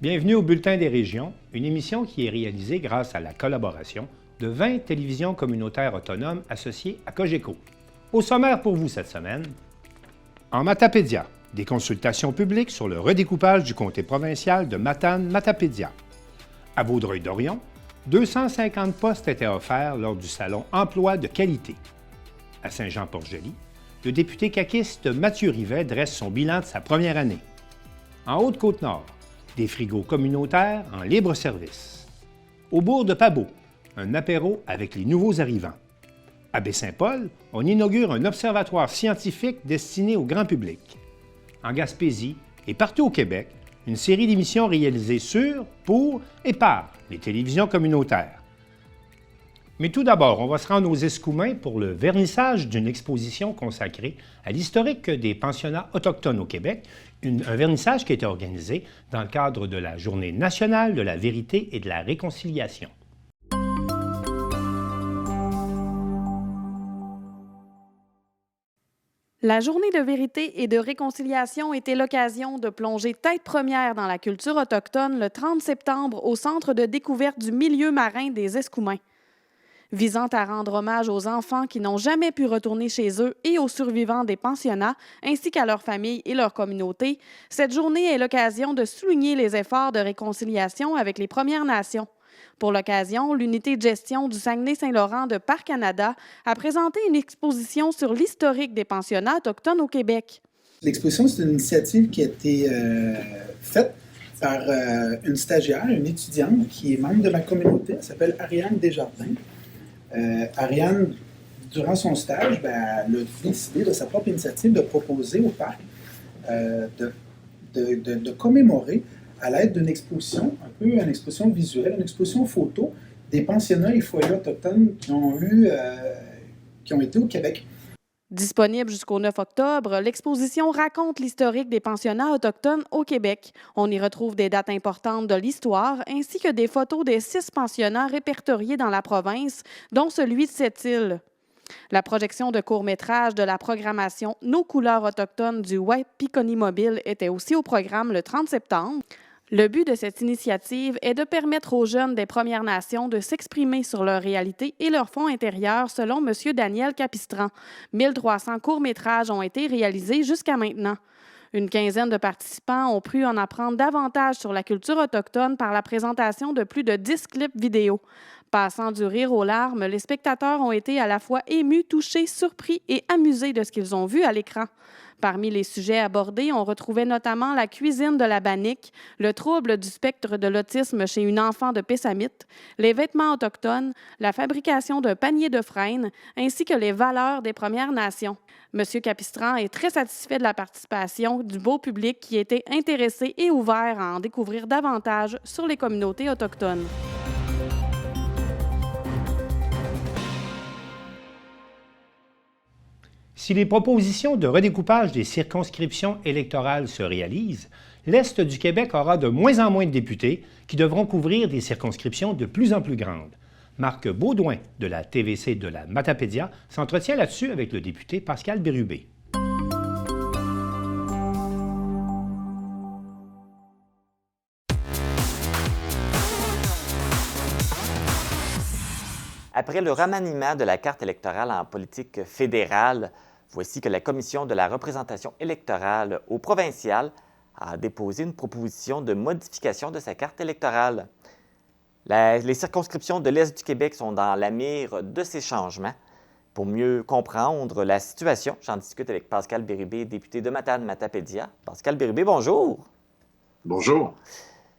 Bienvenue au Bulletin des régions, une émission qui est réalisée grâce à la collaboration de 20 télévisions communautaires autonomes associées à Cogeco. Au sommaire pour vous cette semaine, en Matapédia, des consultations publiques sur le redécoupage du comté provincial de Matane-Matapédia. À Vaudreuil-Dorion, 250 postes étaient offerts lors du salon Emploi de qualité. À Saint-Jean-Port-Joli, le député caquiste Mathieu Rivet dresse son bilan de sa première année. En Haute-Côte-Nord, des frigos communautaires en libre service. Au bourg de Pabot, un apéro avec les nouveaux arrivants. À Baie-Saint-Paul, on inaugure un observatoire scientifique destiné au grand public. En Gaspésie et partout au Québec, une série d'émissions réalisées sur, pour et par les télévisions communautaires. Mais tout d'abord, on va se rendre aux Escoumins pour le vernissage d'une exposition consacrée à l'historique des pensionnats autochtones au Québec, un vernissage qui a été organisé dans le cadre de la Journée nationale de la vérité et de la réconciliation. La Journée de vérité et de réconciliation était l'occasion de plonger tête première dans la culture autochtone le 30 septembre au Centre de découverte du milieu marin des Escoumins. Visant à rendre hommage aux enfants qui n'ont jamais pu retourner chez eux et aux survivants des pensionnats, ainsi qu'à leurs familles et leurs communautés, cette journée est l'occasion de souligner les efforts de réconciliation avec les Premières Nations. Pour l'occasion, l'unité de gestion du Saguenay-Saint-Laurent de Parcs Canada a présenté une exposition sur l'historique des pensionnats autochtones au Québec. L'exposition, c'est une initiative qui a été faite par une stagiaire, une étudiante qui est membre de ma communauté. Elle s'appelle Ariane Desjardins. Ariane, durant son stage, elle a décidé de sa propre initiative de proposer au parc de commémorer à l'aide d'une exposition, un peu une exposition visuelle, une exposition photo des pensionnats et foyers autochtones qui ont été au Québec. Disponible jusqu'au 9 octobre, l'exposition raconte l'historique des pensionnats autochtones au Québec. On y retrouve des dates importantes de l'histoire ainsi que des photos des 6 pensionnats répertoriés dans la province, dont celui de Sept-Îles. La projection de court-métrage de la programmation Nos couleurs autochtones du Wapikoni Mobile était aussi au programme le 30 septembre. Le but de cette initiative est de permettre aux jeunes des Premières Nations de s'exprimer sur leur réalité et leur fond intérieur, selon M. Daniel Capistran. 1300 courts-métrages ont été réalisés jusqu'à maintenant. Une quinzaine de participants ont pu en apprendre davantage sur la culture autochtone par la présentation de plus de 10 clips vidéo. Passant du rire aux larmes, les spectateurs ont été à la fois émus, touchés, surpris et amusés de ce qu'ils ont vu à l'écran. Parmi les sujets abordés, on retrouvait notamment la cuisine de la bannique, le trouble du spectre de l'autisme chez une enfant de Pessamit, les vêtements autochtones, la fabrication d'un panier de frênes, ainsi que les valeurs des Premières Nations. M. Capistran est très satisfait de la participation du beau public qui était intéressé et ouvert à en découvrir davantage sur les communautés autochtones. Si les propositions de redécoupage des circonscriptions électorales se réalisent, l'Est du Québec aura de moins en moins de députés qui devront couvrir des circonscriptions de plus en plus grandes. Marc Baudouin de la TVC de la Matapédia s'entretient là-dessus avec le député Pascal Bérubé. Après le remaniement de la carte électorale en politique fédérale, voici que la Commission de la représentation électorale au provincial a déposé une proposition de modification de sa carte électorale. Les circonscriptions de l'Est du Québec sont dans la mire de ces changements. Pour mieux comprendre la situation, j'en discute avec Pascal Bérubé, député de Matane-Matapédia. Pascal Bérubé, bonjour. Bonjour.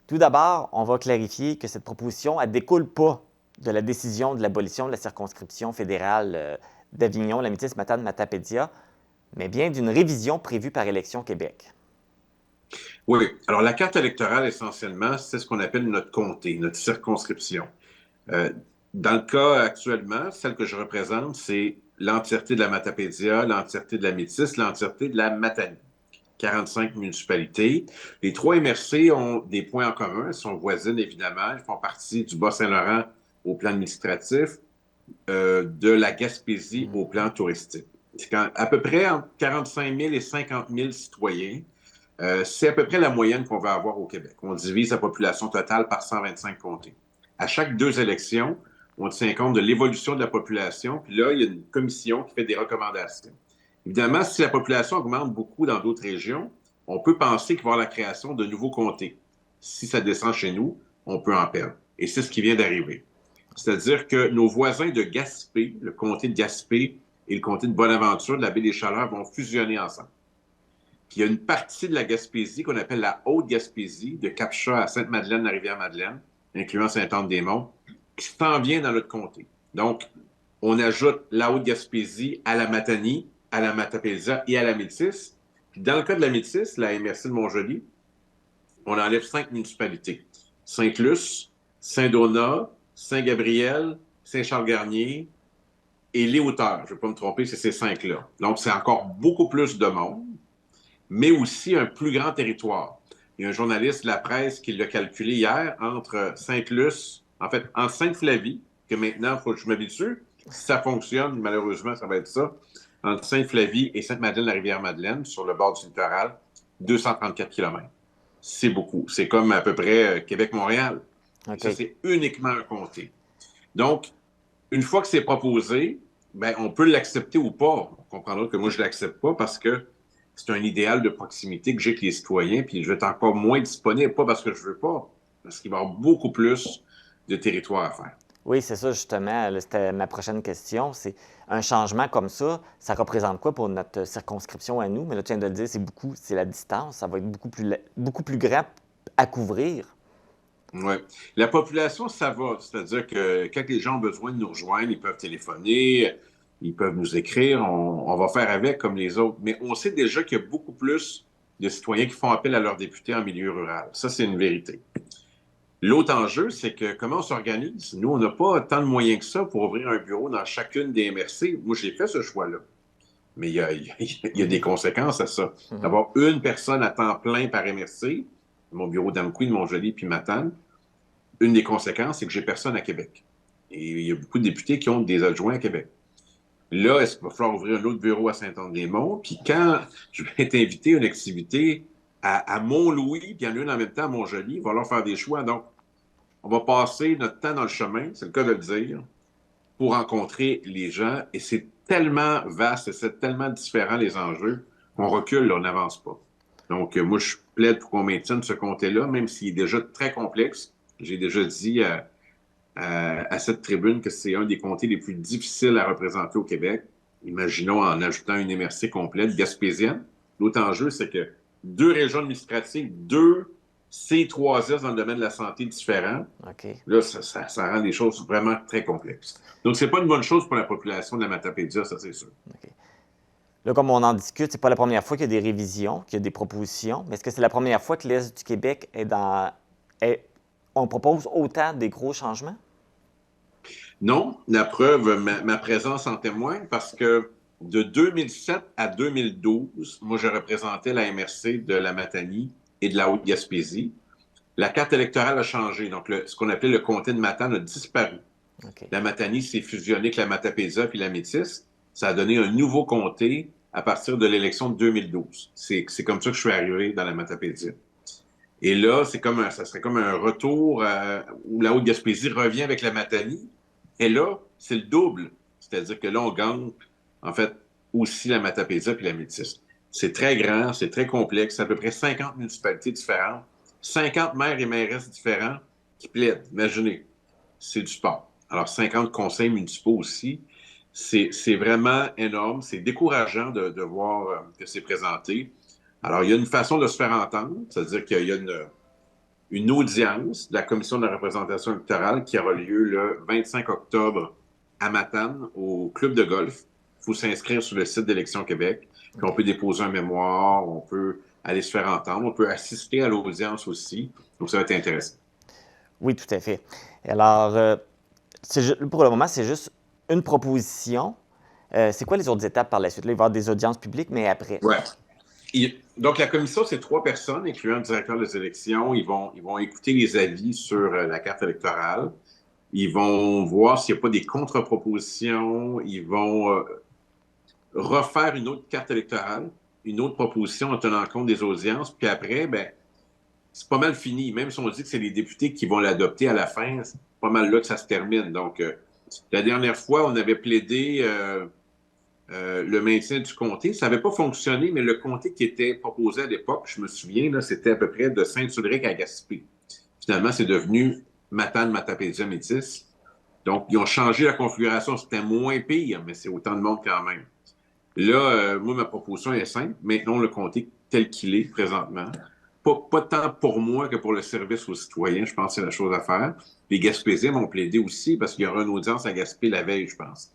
Tout d'abord, on va clarifier que cette proposition ne découle pas de la décision de l'abolition de la circonscription fédérale d'Avignon, la métisse Matane-Matapédia, mais bien d'une révision prévue par Élections Québec. Oui. Alors, la carte électorale, essentiellement, c'est ce qu'on appelle notre comté, notre circonscription. Dans le cas actuellement, celle que je représente, c'est l'entièreté de la Matapédia, l'entièreté de la métisse, l'entièreté de la Matanie. 45 municipalités. Les 3 MRC ont des points en commun. Elles sont voisines, évidemment. Elles font partie du Bas-Saint-Laurent au plan administratif, de la Gaspésie au plan touristique. C'est à peu près entre 45 000 et 50 000 citoyens. C'est à peu près la moyenne qu'on va avoir au Québec. On divise la population totale par 125 comtés. À chaque 2 élections, on tient compte de l'évolution de la population, puis là, il y a une commission qui fait des recommandations. Évidemment, si la population augmente beaucoup dans d'autres régions, on peut penser qu'il va y avoir la création de nouveaux comtés. Si ça descend chez nous, on peut en perdre. Et c'est ce qui vient d'arriver. C'est-à-dire que nos voisins de Gaspé, le comté de Gaspé et le comté de Bonaventure, de la baie des Chaleurs, vont fusionner ensemble. Puis il y a une partie de la Gaspésie qu'on appelle la Haute-Gaspésie, de Cap-Chat à Sainte-Madeleine, la Rivière-Madeleine, incluant Sainte-Anne-des-Monts, qui s'en vient dans notre comté. Donc, on ajoute la Haute-Gaspésie à la Matanie, à la Matapédia et à la Métis. Puis dans le cas de la Métis, la MRC de Montjoly, on enlève 5 municipalités. Sainte-Luce, Saint-Donat, Saint-Gabriel, Saint-Charles-Garnier et les Hauteurs. Je ne vais pas me tromper, c'est ces 5-là. Donc, c'est encore beaucoup plus de monde, mais aussi un plus grand territoire. Il y a un journaliste de la presse qui l'a calculé hier entre Sainte-Luce, en fait, en Sainte-Flavie, que maintenant, il faut que je m'habitue. Si ça fonctionne, malheureusement, ça va être ça. Entre Sainte-Flavie et Sainte-Madeleine-la-Rivière-Madeleine, sur le bord du littoral, 234 km. C'est beaucoup. C'est comme à peu près Québec-Montréal. Okay. Ça, c'est uniquement un comté. Donc, une fois que c'est proposé, ben, on peut l'accepter ou pas. On comprendra que moi, je ne l'accepte pas parce que c'est un idéal de proximité que j'ai avec les citoyens, puis je vais être encore moins disponible, pas parce que je ne veux pas, parce qu'il va y avoir beaucoup plus de territoire à faire. Oui, c'est ça, justement. C'était ma prochaine question. C'est un changement comme ça représente quoi pour notre circonscription à nous? Mais là, tu viens de le dire, c'est la distance. Ça va être beaucoup plus grand à couvrir. Oui. La population, ça va. C'est-à-dire que quand les gens ont besoin de nous rejoindre, ils peuvent téléphoner, ils peuvent nous écrire, on va faire avec comme les autres. Mais on sait déjà qu'il y a beaucoup plus de citoyens qui font appel à leurs députés en milieu rural. Ça, c'est une vérité. L'autre enjeu, c'est que comment on s'organise? Nous, on n'a pas tant de moyens que ça pour ouvrir un bureau dans chacune des MRC. Moi, j'ai fait ce choix-là. Mais il y a des conséquences à ça. D'avoir une personne à temps plein par MRC, mon bureau d'Amqui, de Montjoly, puis Matane, une des conséquences, c'est que j'ai personne à Québec. Et il y a beaucoup de députés qui ont des adjoints à Québec. Là, est-ce qu'il va falloir ouvrir un autre bureau à Saint-Anne-des-Monts? Puis quand je vais être invité à une activité à Mont-Louis, puis il y en a une en même temps à Montjoly, il va falloir faire des choix. Donc, on va passer notre temps dans le chemin, c'est le cas de le dire, pour rencontrer les gens. Et c'est tellement vaste et c'est tellement différent les enjeux qu'on recule, là, on n'avance pas. Donc, moi, je plaide pour qu'on maintienne ce comté-là, même s'il est déjà très complexe. J'ai déjà dit à cette tribune que c'est un des comtés les plus difficiles à représenter au Québec. Imaginons en ajoutant une MRC complète gaspésienne. L'autre enjeu, c'est que 2 régions administratives, 2 C3S dans le domaine de la santé différents. Okay. Là, ça rend les choses vraiment très complexes. Donc, c'est pas une bonne chose pour la population de la Matapédia, ça, c'est sûr. Okay. Là, comme on en discute, c'est pas la première fois qu'il y a des révisions, qu'il y a des propositions, mais est-ce que c'est la première fois que l'Est du Québec on propose autant des gros changements? Non, la preuve, ma présence en témoigne, parce que de 2007 à 2012, moi, je représentais la MRC de la Matanie et de la Haute-Gaspésie. La carte électorale a changé. Donc, ce qu'on appelait le comté de Matane a disparu. Okay. La Matanie s'est fusionnée avec la Matapédia puis la Métis. Ça a donné un nouveau comté à partir de l'élection de 2012. C'est comme ça que je suis arrivé dans la Matapédia. Et là, ça serait comme un retour où la Haute-Gaspésie revient avec la Matanie. Et là, c'est le double. C'est-à-dire que là, on gagne, en fait, aussi la Matapédia puis la Métis. C'est très grand, c'est très complexe. C'est à peu près 50 municipalités différentes, 50 maires et mairesses différents qui plaident. Imaginez, c'est du sport. Alors, 50 conseils municipaux aussi. C'est vraiment énorme. C'est décourageant de voir que c'est présenté. Alors, il y a une façon de se faire entendre, c'est-à-dire qu'il y a une audience de la Commission de la représentation électorale qui aura lieu le 25 octobre à Matane, au club de golf. Il faut s'inscrire sur le site d'Élections Québec. Puis on peut déposer un mémoire, on peut aller se faire entendre, on peut assister à l'audience aussi. Donc, ça va être intéressant. Oui, tout à fait. Alors, pour le moment, c'est juste une proposition. C'est quoi les autres étapes par la suite? Là, il va y avoir des audiences publiques, mais après? Oui. Donc, la commission, c'est 3 personnes, incluant le directeur des élections. Ils vont écouter les avis sur la carte électorale. Ils vont voir s'il n'y a pas des contre-propositions. Ils vont refaire une autre carte électorale. une autre proposition en tenant compte des audiences, puis après, ben, c'est pas mal fini. Même si on dit que c'est les députés qui vont l'adopter à la fin, c'est pas mal là que ça se termine. Donc, la dernière fois, on avait plaidé le maintien du comté. Ça n'avait pas fonctionné, mais le comté qui était proposé à l'époque, je me souviens, là, c'était à peu près de Saint-Ulrich à Gaspé. Finalement, c'est devenu Matane-Matapédia-Métis. Donc, ils ont changé la configuration. C'était moins pire, mais c'est autant de monde quand même. Là, moi, ma proposition est simple. Maintenons le comté tel qu'il est présentement. Pas tant pour moi que pour le service aux citoyens. Je pense que c'est la chose à faire. Les Gaspésiens vont plaider aussi parce qu'il y aura une audience à Gaspé la veille, je pense.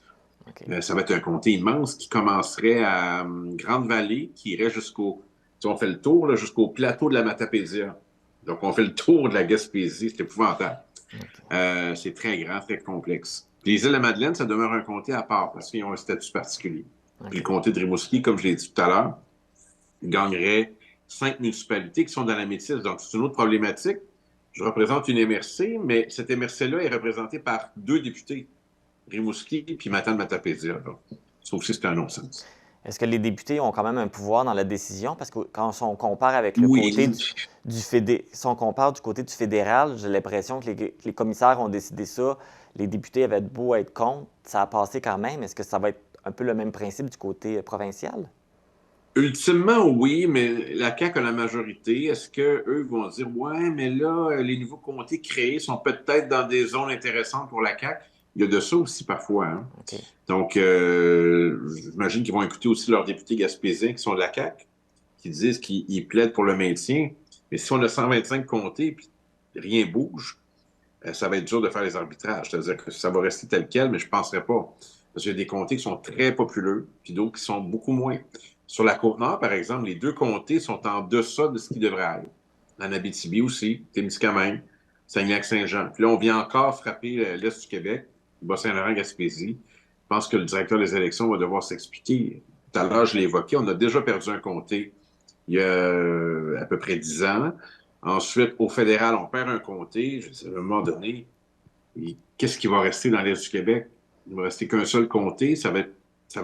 Okay. Ça va être un comté immense qui commencerait à Grande-Vallée, qui irait jusqu'au... Si on fait le tour, là, jusqu'au plateau de la Matapédia. Donc, on fait le tour de la Gaspésie. C'est épouvantable. Okay. C'est très grand, très complexe. Les îles de la Madeleine, ça demeure un comté à part parce qu'ils ont un statut particulier. Okay. Puis le comté de Rimouski, comme je l'ai dit tout à l'heure, gagnerait 5 municipalités qui sont dans la métisse. Donc, c'est une autre problématique. Je représente une MRC, mais cette MRC-là est représentée par 2 députés, Rimouski puis Matane-Matapédia. Sauf que c'est un non-sens. Est-ce que les députés ont quand même un pouvoir dans la décision? Parce que quand on compare avec le côté si on compare du côté du fédéral, j'ai l'impression que les commissaires ont décidé ça, les députés avaient beau être contre, ça a passé quand même. Est-ce que ça va être un peu le même principe du côté provincial? Ultimement, oui, mais la CAQ a la majorité. Est-ce qu'eux vont dire « Ouais, mais là, les nouveaux comtés créés sont peut-être dans des zones intéressantes pour la CAQ. » Il y a de ça aussi parfois. Hein? Okay. Donc, j'imagine qu'ils vont écouter aussi leurs députés gaspésiens qui sont de la CAQ, qui disent qu'ils plaident pour le maintien. Mais si on a 125 comtés et rien bouge, ça va être dur de faire les arbitrages. C'est-à-dire que ça va rester tel quel, mais je ne penserais pas. Parce qu'il y a des comtés qui sont très populeux, puis d'autres qui sont beaucoup moins. Sur la Côte-Nord, par exemple, les 2 comtés sont en deçà de ce qu'ils devraient être. En Abitibi aussi, Témiscamingue, Saguenay-Lac-Saint-Jean. Puis là, on vient encore frapper l'Est du Québec, Bas-Saint-Laurent-Gaspésie. Je pense que le directeur des élections va devoir s'expliquer. Tout à l'heure, je l'ai évoqué, on a déjà perdu un comté il y a à peu près 10 ans. Ensuite, au fédéral, on perd un comté. À un moment donné, qu'est-ce qui va rester dans l'Est du Québec? Il ne va rester qu'un seul comté. Ça va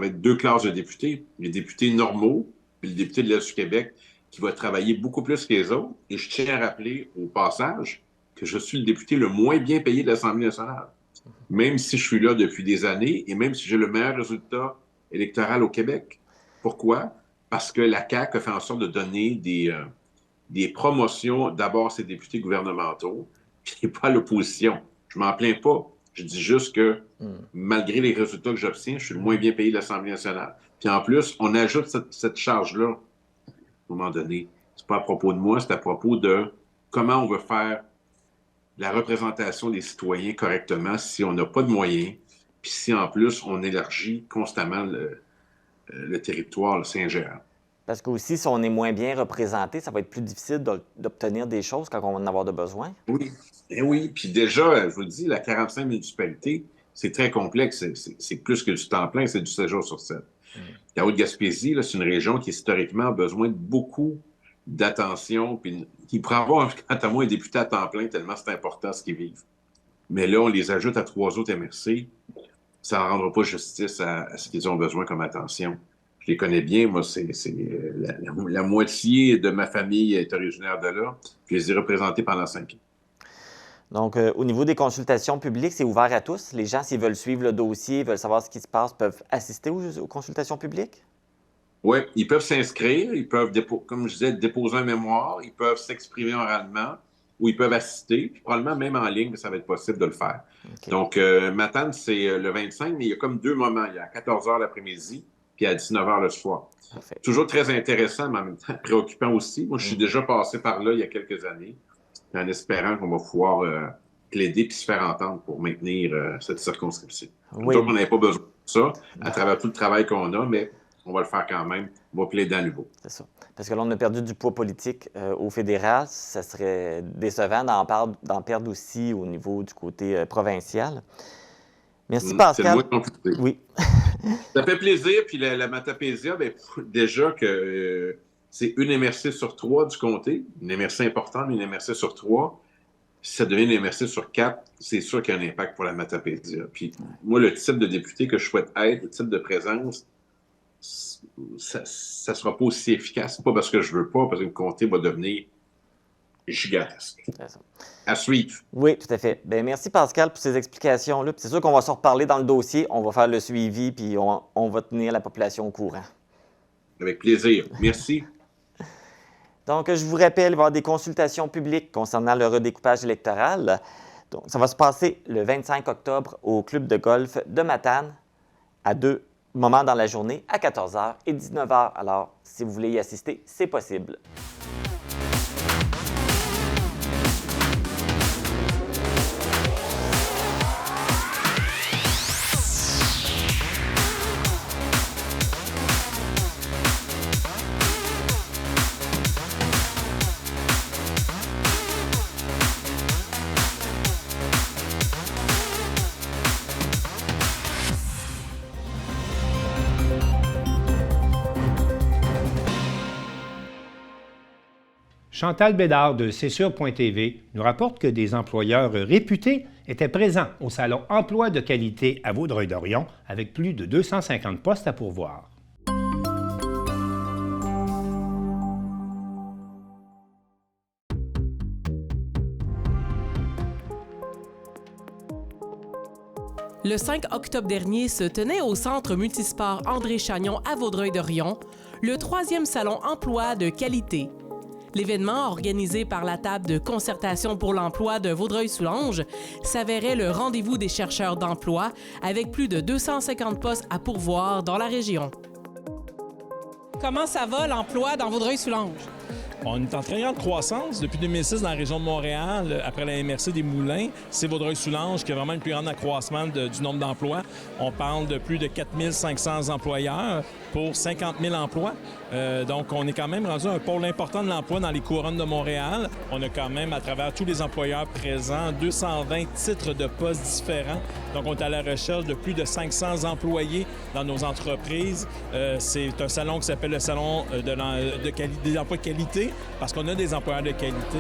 être 2 classes de députés. Les députés normaux, puis le député de l'Est du Québec, qui va travailler beaucoup plus que les autres. Et je tiens à rappeler au passage que je suis le député le moins bien payé de l'Assemblée nationale. Même si je suis là depuis des années et même si j'ai le meilleur résultat électoral au Québec. Pourquoi? Parce que la CAQ a fait en sorte de donner des promotions d'abord à ses députés gouvernementaux, puis pas à l'opposition. Je m'en plains pas. Je dis juste que, malgré les résultats que j'obtiens, je suis le moins bien payé de l'Assemblée nationale. Puis en plus, on ajoute cette charge-là, à un moment donné. C'est pas à propos de moi, c'est à propos de comment on veut faire la représentation des citoyens correctement si on n'a pas de moyens, puis si en plus on élargit constamment le territoire Saint-Géant. Parce que aussi, si on est moins bien représenté, ça va être plus difficile d'obtenir des choses quand on va en avoir de besoin. Oui, et oui. Puis déjà, je vous le dis, la 45 municipalités, c'est très complexe. C'est plus que du temps plein, c'est du 7 jours sur 7. La Haute-Gaspésie, c'est une région qui historiquement a besoin de beaucoup d'attention, puis qui pourrait avoir, quant à moi, un député à temps plein, tellement c'est important ce qu'ils vivent. Mais là, on les ajoute à 3 autres MRC. Ça ne rendra pas justice à ce qu'ils ont besoin comme attention. Je les connais bien. Moi, c'est la moitié de ma famille est originaire de là. Puis je les ai représentés pendant 5 ans. Donc, au niveau des consultations publiques, c'est ouvert à tous. Les gens, s'ils veulent suivre le dossier, veulent savoir ce qui se passe, peuvent assister aux consultations publiques? Oui, ils peuvent s'inscrire, ils peuvent, comme je disais, déposer un mémoire, ils peuvent s'exprimer oralement ou ils peuvent assister. Puis probablement même en ligne, ça va être possible de le faire. Okay. Donc, Matane, c'est le 25, mais il y a comme 2 moments. Il y a à 14 h l'après-midi, puis à 19 h le soir. Parfait. Toujours très intéressant, mais en même temps préoccupant aussi. Moi, je suis déjà passé par là il y a quelques années, en espérant qu'on va pouvoir plaider puis se faire entendre pour maintenir cette circonscription. Oui. Donc, on n'avait pas besoin de ça à travers tout le travail qu'on a, mais on va le faire quand même. On va plaider à nouveau. C'est ça. Parce que là, on a perdu du poids politique au fédéral. Ça serait décevant d'en perdre aussi au niveau du côté provincial. Merci, Pascal. C'est le moins compliqué. Oui. Ça fait plaisir. Puis la Matapédia, bien, déjà que c'est une MRC sur 3 du comté. Une MRC importante, mais une MRC sur 3. Si ça devient une MRC sur 4, c'est sûr qu'il y a un impact pour la Matapédia. Puis moi, le type de député que je souhaite être, le type de présence, ça ne sera pas aussi efficace. Pas parce que je ne veux pas, parce qu'une comté va devenir gigantesque. À suivre. Oui, tout à fait. Bien, merci Pascal pour ces explications-là. C'est sûr qu'on va se reparler dans le dossier, on va faire le suivi, puis on va tenir la population au courant. Avec plaisir. Merci. Donc, je vous rappelle, il va y avoir des consultations publiques concernant le redécoupage électoral. Donc, ça va se passer le 25 octobre au club de golf de Matane à 2 moments dans la journée, à 14h et 19h. Alors, si vous voulez y assister, c'est possible. Chantal Bédard de Cessure.tv nous rapporte que des employeurs réputés étaient présents au Salon Emploi de qualité à Vaudreuil-Dorion avec plus de 250 postes à pourvoir. Le 5 octobre dernier se tenait au Centre multisport André Chagnon à Vaudreuil-Dorion le 3e Salon Emploi de qualité. L'événement, organisé par la table de concertation pour l'emploi de Vaudreuil-Soulanges, s'avérait le rendez-vous des chercheurs d'emploi avec plus de 250 postes à pourvoir dans la région. Comment ça va l'emploi dans Vaudreuil-Soulanges? On est en très grande croissance. Depuis 2006, dans la région de Montréal, après la MRC des Moulins, c'est Vaudreuil-Soulanges qui a vraiment le plus grand accroissement du nombre d'emplois. On parle de plus de 4 500 employeurs pour 50 000 emplois. Donc, on est quand même rendu un pôle important de l'emploi dans les couronnes de Montréal. On a quand même, à travers tous les employeurs présents, 220 titres de postes différents. Donc, on est à la recherche de plus de 500 employés dans nos entreprises. C'est un salon qui s'appelle le Salon des emplois de qualité parce qu'on a des employeurs de qualité.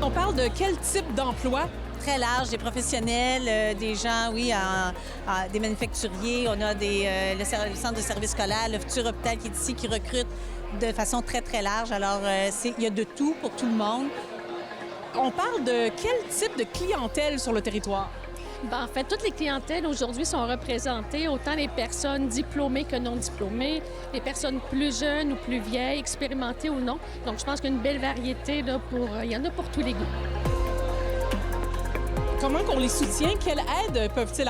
On parle de quel type d'emploi? Très large, des professionnels, des gens, oui, des manufacturiers. On a le centre de service scolaire, le futur hôpital qui est ici, qui recrute de façon très, très large. Alors, il y a de tout pour tout le monde. On parle de quel type de clientèle sur le territoire? En fait, toutes les clientèles aujourd'hui sont représentées, autant les personnes diplômées que non diplômées, les personnes plus jeunes ou plus vieilles, expérimentées ou non. Donc, je pense qu'il y a une belle variété, là, il y en a pour tous les goûts. Comment qu'on les soutient? Quelle aide peuvent-ils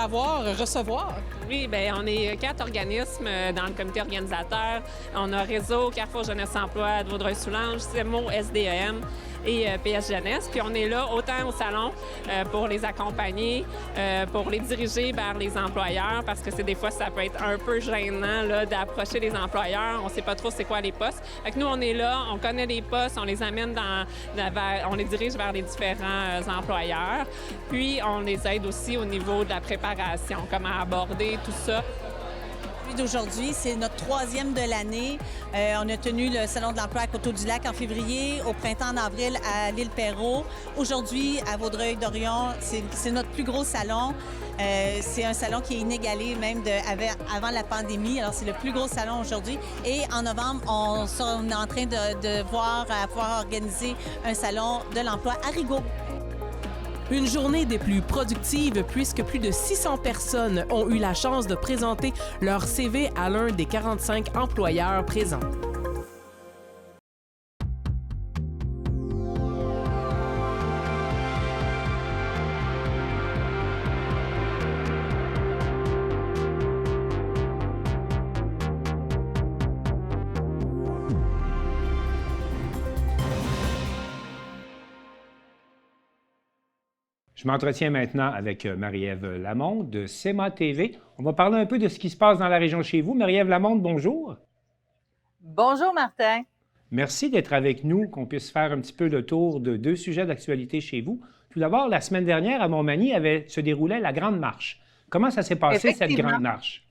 recevoir? Oui, bien, on est 4 organismes dans le comité organisateur. On a Réseau, Carrefour Jeunesse Emploi de Vaudreuil-Soulanges, CEMO, SDEM et PS Jeunesse. Puis on est là autant au salon pour les accompagner, pour les diriger vers les employeurs, parce que des fois, ça peut être un peu gênant là, d'approcher les employeurs. On ne sait pas trop c'est quoi les postes. Fait que nous, on est là, on connaît les postes, on les amène on les dirige vers les différents employeurs. Puis, on les aide aussi au niveau de la préparation, comment aborder tout ça. D'aujourd'hui, c'est notre 3e de l'année. On a tenu le Salon de l'emploi à Coteau-du-Lac en février, au printemps en avril à l'île Perrot. Aujourd'hui, à Vaudreuil-Dorion, c'est notre plus gros salon. C'est un salon qui est inégalé même avant la pandémie. Alors, c'est le plus gros salon aujourd'hui. Et en novembre, on est en train de voir à pouvoir organiser un salon de l'emploi à Rigaud. Une journée des plus productives puisque plus de 600 personnes ont eu la chance de présenter leur CV à l'un des 45 employeurs présents. Je m'entretiens maintenant avec Marie-Ève Lamonde de CEMA TV. On va parler un peu de ce qui se passe dans la région chez vous. Marie-Ève Lamonde, bonjour. Bonjour, Martin. Merci d'être avec nous, qu'on puisse faire un petit peu le tour de 2 sujets d'actualité chez vous. Tout d'abord, la semaine dernière, à Montmagny, se déroulait la Grande Marche. Comment ça s'est passé, cette Grande Marche?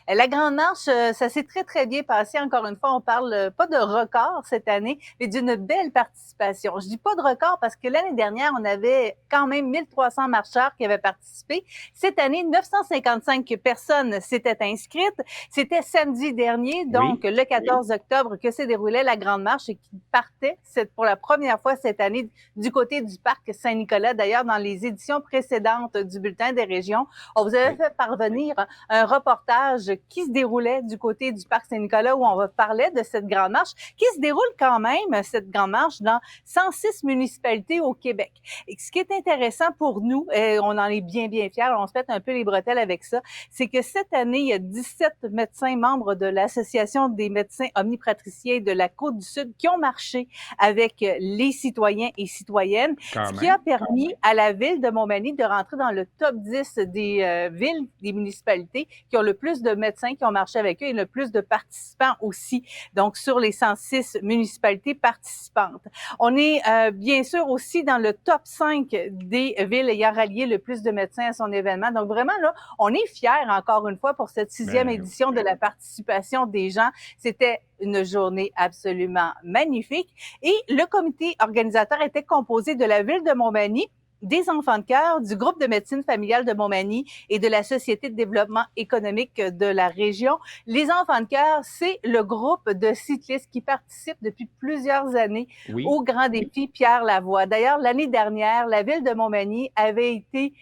La Grande Marche, ça s'est très, très bien passé. Encore une fois, on parle pas de record cette année, mais d'une belle participation. Je dis pas de record parce que l'année dernière, on avait quand même 1300 marcheurs qui avaient participé. Cette année, 955 personnes s'étaient inscrites. C'était samedi dernier, donc le 14 octobre, que s'est déroulée la Grande Marche et qui partait pour la première fois cette année du côté du parc Saint-Nicolas. D'ailleurs, dans les éditions précédentes du Bulletin des régions, on vous avait fait parvenir un reportage qui se déroulait du côté du parc Saint-Nicolas où on parlait de cette grande marche qui se déroule quand même, cette grande marche, dans 106 municipalités au Québec. Et ce qui est intéressant pour nous, et on en est bien, bien fiers, on se pète un peu les bretelles avec ça, c'est que cette année, il y a 17 médecins membres de l'Association des médecins omnipraticiens de la Côte-du-Sud qui ont marché avec les citoyens et citoyennes, ce qui a permis à la ville de Montmagny de rentrer dans le top 10 des villes, des municipalités qui ont le plus de médecins qui ont marché avec eux et le plus de participants aussi, donc sur les 106 municipalités participantes. On est bien sûr aussi dans le top 5 des villes ayant rallié le plus de médecins à son événement. Donc vraiment, là, on est fiers encore une fois pour cette 6e édition de la participation des gens. C'était une journée absolument magnifique. Et le comité organisateur était composé de la ville de Montmagny, des enfants de cœur, du groupe de médecine familiale de Montmagny et de la Société de développement économique de la région. Les enfants de cœur, c'est le groupe de cyclistes qui participe depuis plusieurs années au Grand Défi Pierre Lavoie. D'ailleurs, l'année dernière, la ville de Montmagny avait été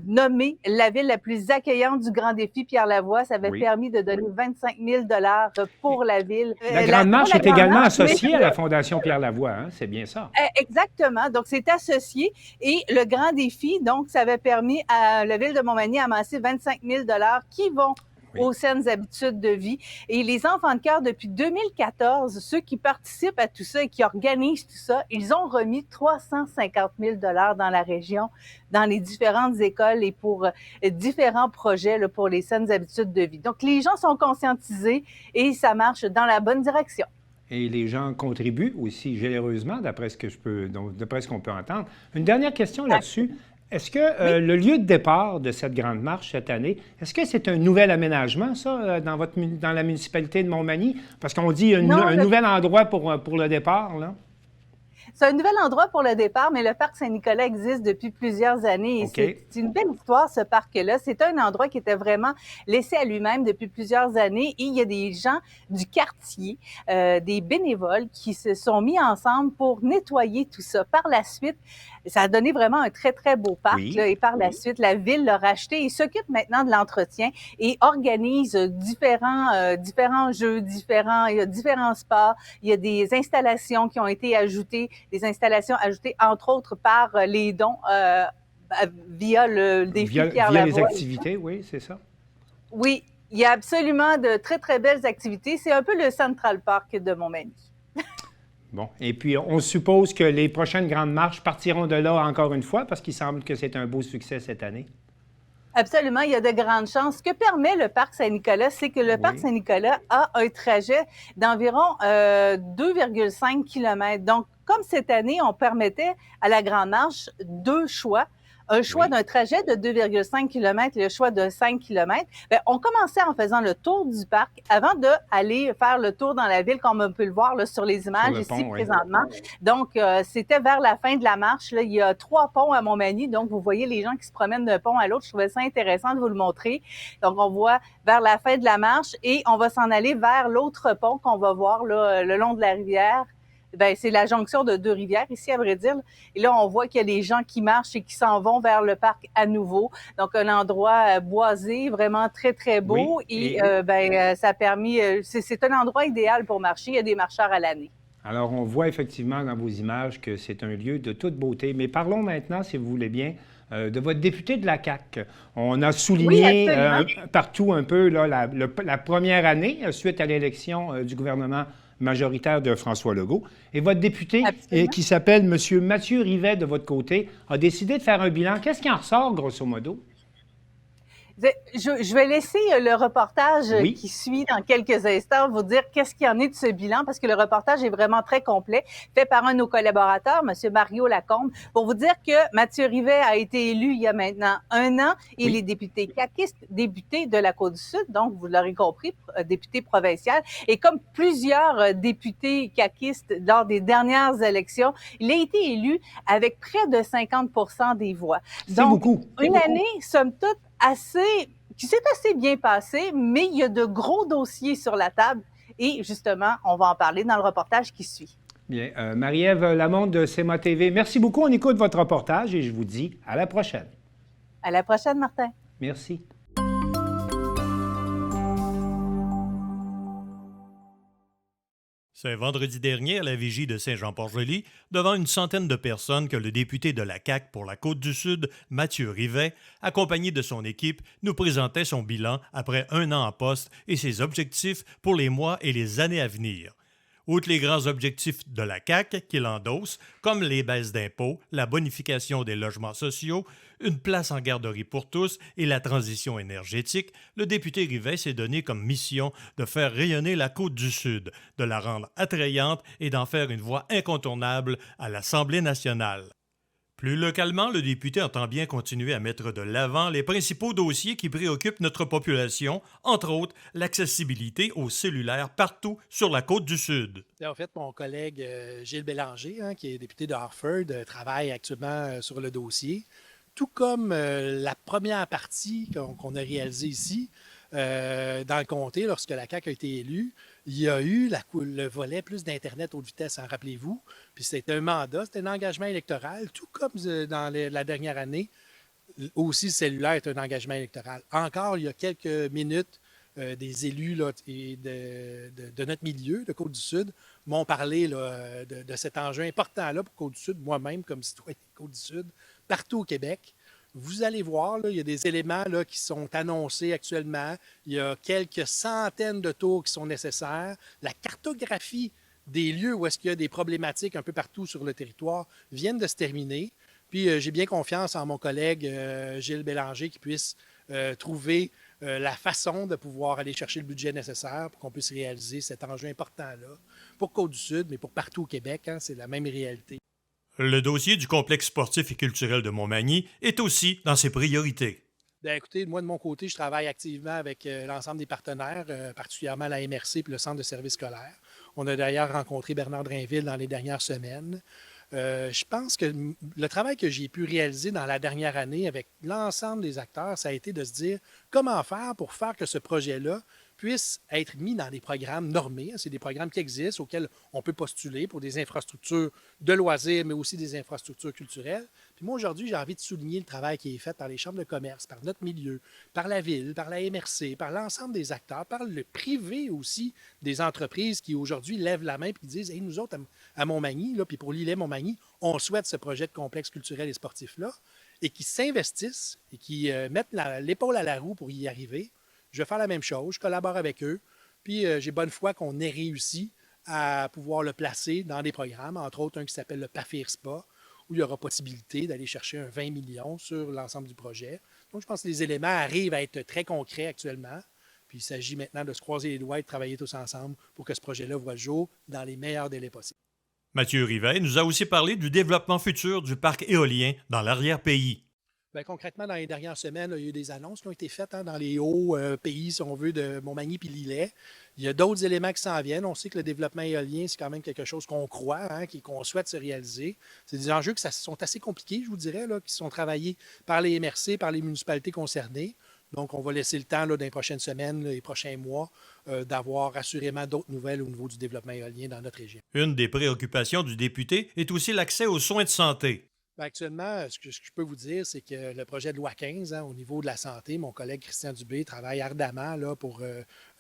nommée la ville la plus accueillante du Grand Défi Pierre Lavoie. Ça avait permis de donner 25 000 $ pour la ville. La Grande Marche est également associée à la Fondation Pierre Lavoie, hein? C'est bien ça. Exactement. Donc, c'est associé. Et le Grand Défi, donc, ça avait permis à la ville de Montmagny d'amasser 25 000 $ qui vont aux saines habitudes de vie. Et les enfants de cœur, depuis 2014, ceux qui participent à tout ça et qui organisent tout ça, ils ont remis 350 000 $ dans la région, dans les différentes écoles et pour différents projets là, pour les saines habitudes de vie. Donc, les gens sont conscientisés et ça marche dans la bonne direction. Et les gens contribuent aussi généreusement, d'après ce qu'on peut entendre. Une dernière question là-dessus. Est-ce que le lieu de départ de cette grande marche cette année, est-ce que c'est un nouvel aménagement, ça, dans la municipalité de Montmagny? Parce qu'on dit un nouvel endroit pour le départ, là. C'est un nouvel endroit pour le départ, mais le parc Saint-Nicolas existe depuis plusieurs années. Et c'est une belle histoire, ce parc-là. C'est un endroit qui était vraiment laissé à lui-même depuis plusieurs années. Et il y a des gens du quartier, des bénévoles qui se sont mis ensemble pour nettoyer tout ça. Par la suite, ça a donné vraiment un très, très beau parc. Là, et par la suite, la ville l'a racheté et s'occupe maintenant de l'entretien et organise différents jeux, il y a différents sports. Il y a des installations qui ont été ajoutées, des installations ajoutées, entre autres, par les dons via le défi Pierre Lavoie. Via les activités, oui, c'est ça? Oui, il y a absolument de très, très belles activités. C'est un peu le Central Park de Montmagny. Bon, et puis on suppose que les prochaines grandes marches partiront de là encore une fois parce qu'il semble que c'est un beau succès cette année. Absolument, il y a de grandes chances. Ce que permet le parc Saint-Nicolas, c'est que le parc Saint-Nicolas a un trajet d'environ 2,5 km. Donc, comme cette année, on permettait à la Grande Marche 2 choix. Un choix d'un trajet de 2,5 km et le choix de 5 km. Bien, on commençait en faisant le tour du parc avant d'aller faire le tour dans la ville, comme on peut le voir là, sur les images ici présentement. Donc, c'était vers la fin de la marche. Là, il y a 3 ponts à Montmagny. Donc, vous voyez les gens qui se promènent d'un pont à l'autre. Je trouvais ça intéressant de vous le montrer. Donc, on voit vers la fin de la marche et on va s'en aller vers l'autre pont qu'on va voir là, le long de la rivière. Ben, c'est la jonction de 2 rivières ici, à vrai dire. Et là, on voit qu'il y a des gens qui marchent et qui s'en vont vers le parc à nouveau. Donc, un endroit boisé, vraiment très, très beau. Oui, ça a permis... c'est un endroit idéal pour marcher. Il y a des marcheurs à l'année. Alors, on voit effectivement dans vos images que c'est un lieu de toute beauté. Mais parlons maintenant, si vous voulez bien, de votre député de la CAQ. On a souligné partout un peu là, la première année suite à l'élection du gouvernement majoritaire de François Legault. Et votre député, qui s'appelle M. Mathieu Rivet, de votre côté, a décidé de faire un bilan. Qu'est-ce qui en ressort, grosso modo? Je vais laisser le reportage Oui. qui suit dans quelques instants vous dire qu'est-ce qu'il y en est de ce bilan, parce que le reportage est vraiment très complet, fait par un de nos collaborateurs, M. Mario Lacombe, pour vous dire que Mathieu Rivet a été élu il y a maintenant 1 an. Il Oui. est député caquiste, député de la Côte-du-Sud, donc vous l'aurez compris, député provincial. Et comme plusieurs députés caquistes lors des dernières élections, il a été élu avec près de 50% des voix. C'est Donc, beaucoup. une année, somme toute, qui s'est assez bien passée, mais il y a de gros dossiers sur la table. Et justement, on va en parler dans le reportage qui suit. Bien. Marie-Ève Lamonde de CEMA TV, merci beaucoup. On écoute votre reportage et je vous dis à la prochaine. À la prochaine, Martin. Merci. C'est vendredi dernier, à la vigie de Saint-Jean-Port-Joli, devant une centaine de personnes que le député de la CAQ pour la Côte-du-Sud, Mathieu Rivet, accompagné de son équipe, nous présentait son bilan après 1 an en poste et ses objectifs pour les mois et les années à venir. Outre les grands objectifs de la CAQ qu'il endosse, comme les baisses d'impôts, la bonification des logements sociaux, une place en garderie pour tous et la transition énergétique, le député Rivet s'est donné comme mission de faire rayonner la Côte-du-Sud, de la rendre attrayante et d'en faire une voix incontournable à l'Assemblée nationale. Plus localement, le député entend bien continuer à mettre de l'avant les principaux dossiers qui préoccupent notre population, entre autres l'accessibilité aux cellulaires partout sur la Côte-du-Sud. En fait, mon collègue Gilles Bélanger, qui est député de Hartford, travaille actuellement sur le dossier, tout comme la première partie qu'on a réalisée ici. Dans le comté, lorsque la CAQ a été élue, il y a eu le volet plus d'Internet haute vitesse, rappelez-vous. Puis c'était un mandat, c'était un engagement électoral, tout comme dans la dernière année. Aussi, le cellulaire est un engagement électoral. Encore, il y a quelques minutes, des élus là, et de notre milieu, de Côte-du-Sud, m'ont parlé là, de cet enjeu important-là pour Côte-du-Sud, moi-même comme citoyen de Côte-du-Sud, partout au Québec. Vous allez voir, là, il y a des éléments là, qui sont annoncés actuellement. Il y a quelques centaines de tours qui sont nécessaires. La cartographie des lieux où est-ce qu'il y a des problématiques un peu partout sur le territoire viennent de se terminer. Puis j'ai bien confiance en mon collègue Gilles Bélanger qui puisse trouver la façon de pouvoir aller chercher le budget nécessaire pour qu'on puisse réaliser cet enjeu important-là pour Côte-du-Sud, mais pour partout au Québec. C'est la même réalité. Le dossier du complexe sportif et culturel de Montmagny est aussi dans ses priorités. Bien, écoutez, moi, de mon côté, je travaille activement avec l'ensemble des partenaires, particulièrement la MRC et le Centre de services scolaires. On a d'ailleurs rencontré Bernard Drainville dans les dernières semaines. Je pense que le travail que j'ai pu réaliser dans la dernière année avec l'ensemble des acteurs, ça a été de se dire comment faire pour faire que ce projet-là puisse être mis dans des programmes normés. C'est des programmes qui existent, auxquels on peut postuler pour des infrastructures de loisirs, mais aussi des infrastructures culturelles. Puis moi, aujourd'hui, j'ai envie de souligner le travail qui est fait par les chambres de commerce, par notre milieu, par la ville, par la MRC, par l'ensemble des acteurs, par le privé aussi, des entreprises qui aujourd'hui lèvent la main et qui disent hey, nous autres, à Montmagny, là, puis pour l'îlet-Montmagny, on souhaite ce projet de complexe culturel et sportif-là, et qui s'investissent et qui mettent l'épaule à la roue pour y arriver. Je vais faire la même chose, je collabore avec eux, puis j'ai bonne foi qu'on ait réussi à pouvoir le placer dans des programmes, entre autres un qui s'appelle le PAFIR Spa, où il y aura possibilité d'aller chercher un 20 millions sur l'ensemble du projet. Donc, je pense que les éléments arrivent à être très concrets actuellement, puis il s'agit maintenant de se croiser les doigts et de travailler tous ensemble pour que ce projet-là voit le jour dans les meilleurs délais possibles. Mathieu Rivet nous a aussi parlé du développement futur du parc éolien dans l'arrière-pays. Bien, concrètement, dans les dernières semaines, il y a eu des annonces qui ont été faites dans les hauts pays, si on veut, de Montmagny puis l'Îlet. Il y a d'autres éléments qui s'en viennent. On sait que le développement éolien, c'est quand même quelque chose qu'on croit, qu'on souhaite se réaliser. C'est des enjeux qui sont assez compliqués, je vous dirais, là, qui sont travaillés par les MRC, par les municipalités concernées. Donc, on va laisser le temps, là, dans les prochaines semaines, les prochains mois, d'avoir assurément d'autres nouvelles au niveau du développement éolien dans notre région. Une des préoccupations du député est aussi l'accès aux soins de santé. Bien, actuellement, ce que je peux vous dire, c'est que le projet de loi 15, au niveau de la santé, mon collègue Christian Dubé travaille ardemment là, pour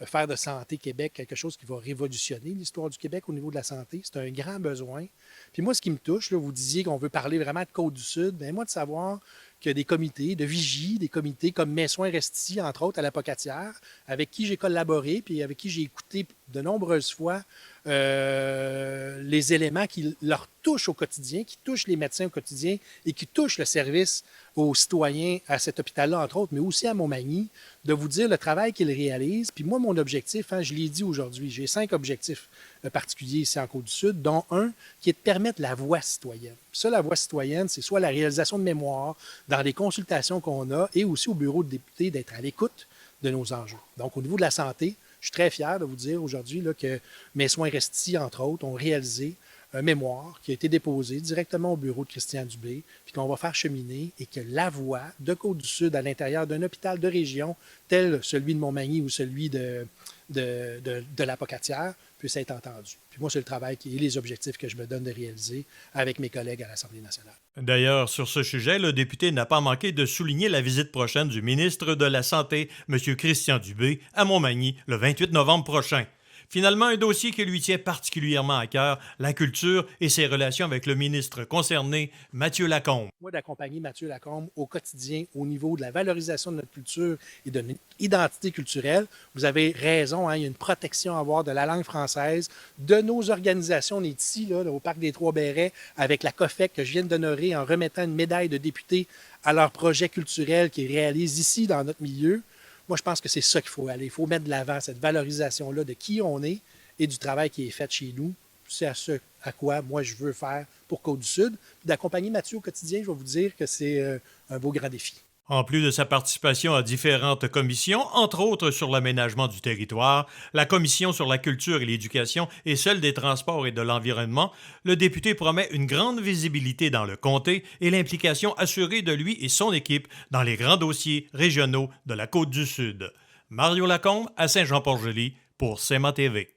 faire de Santé Québec quelque chose qui va révolutionner l'histoire du Québec au niveau de la santé. C'est un grand besoin. Puis moi, ce qui me touche, là, vous disiez qu'on veut parler vraiment de Côte-du-Sud, bien moi, de savoir qu'il y a des comités de vigie, des comités comme Mes Soins Restent Ici, entre autres à la Pocatière, avec qui j'ai collaboré, puis avec qui j'ai écouté de nombreuses fois les éléments qui leur touchent au quotidien, qui touchent les médecins au quotidien et qui touchent le service aux citoyens à cet hôpital-là, entre autres, mais aussi à Montmagny, de vous dire le travail qu'ils réalisent. Puis moi, mon objectif, je l'ai dit aujourd'hui, j'ai 5 objectifs particuliers ici en Côte-du-Sud, dont un qui est de permettre la voix citoyenne. Puis ça, la voix citoyenne, c'est soit la réalisation de mémoire dans les consultations qu'on a et aussi au bureau de députés d'être à l'écoute de nos enjeux. Donc, au niveau de la santé, je suis très fier de vous dire aujourd'hui là, que Mes soins Resti, entre autres, ont réalisé un mémoire qui a été déposé directement au bureau de Christian Dubé, puis qu'on va faire cheminer et que la voix de Côte-du-Sud à l'intérieur d'un hôpital de région, tel celui de Montmagny ou celui de la Pocatière, puisse être entendue. Puis moi, c'est le travail et les objectifs que je me donne de réaliser avec mes collègues à l'Assemblée nationale. D'ailleurs, sur ce sujet, le député n'a pas manqué de souligner la visite prochaine du ministre de la Santé, M. Christian Dubé, à Montmagny, le 28 novembre prochain. Finalement, un dossier qui lui tient particulièrement à cœur, la culture et ses relations avec le ministre concerné, Mathieu Lacombe. Moi, d'accompagner Mathieu Lacombe au quotidien au niveau de la valorisation de notre culture et de notre identité culturelle. Vous avez raison, il y a une protection à avoir de la langue française, de nos organisations. On est ici, là, au Parc des Trois-Bérets, avec la COFEC que je viens d'honorer en remettant une médaille de député à leur projet culturel qu'ils réalisent ici dans notre milieu. Moi, je pense que c'est ça qu'il faut aller. Il faut mettre de l'avant cette valorisation-là de qui on est et du travail qui est fait chez nous. C'est à ce à quoi moi je veux faire pour Côte-du-Sud. D'accompagner Mathieu au quotidien, je vais vous dire que c'est un beau grand défi. En plus de sa participation à différentes commissions, entre autres sur l'aménagement du territoire, la Commission sur la culture et l'éducation et celle des transports et de l'environnement, le député promet une grande visibilité dans le comté et l'implication assurée de lui et son équipe dans les grands dossiers régionaux de la Côte-du-Sud. Mario Lacombe à Saint-Jean-Port-Joli pour CMA TV.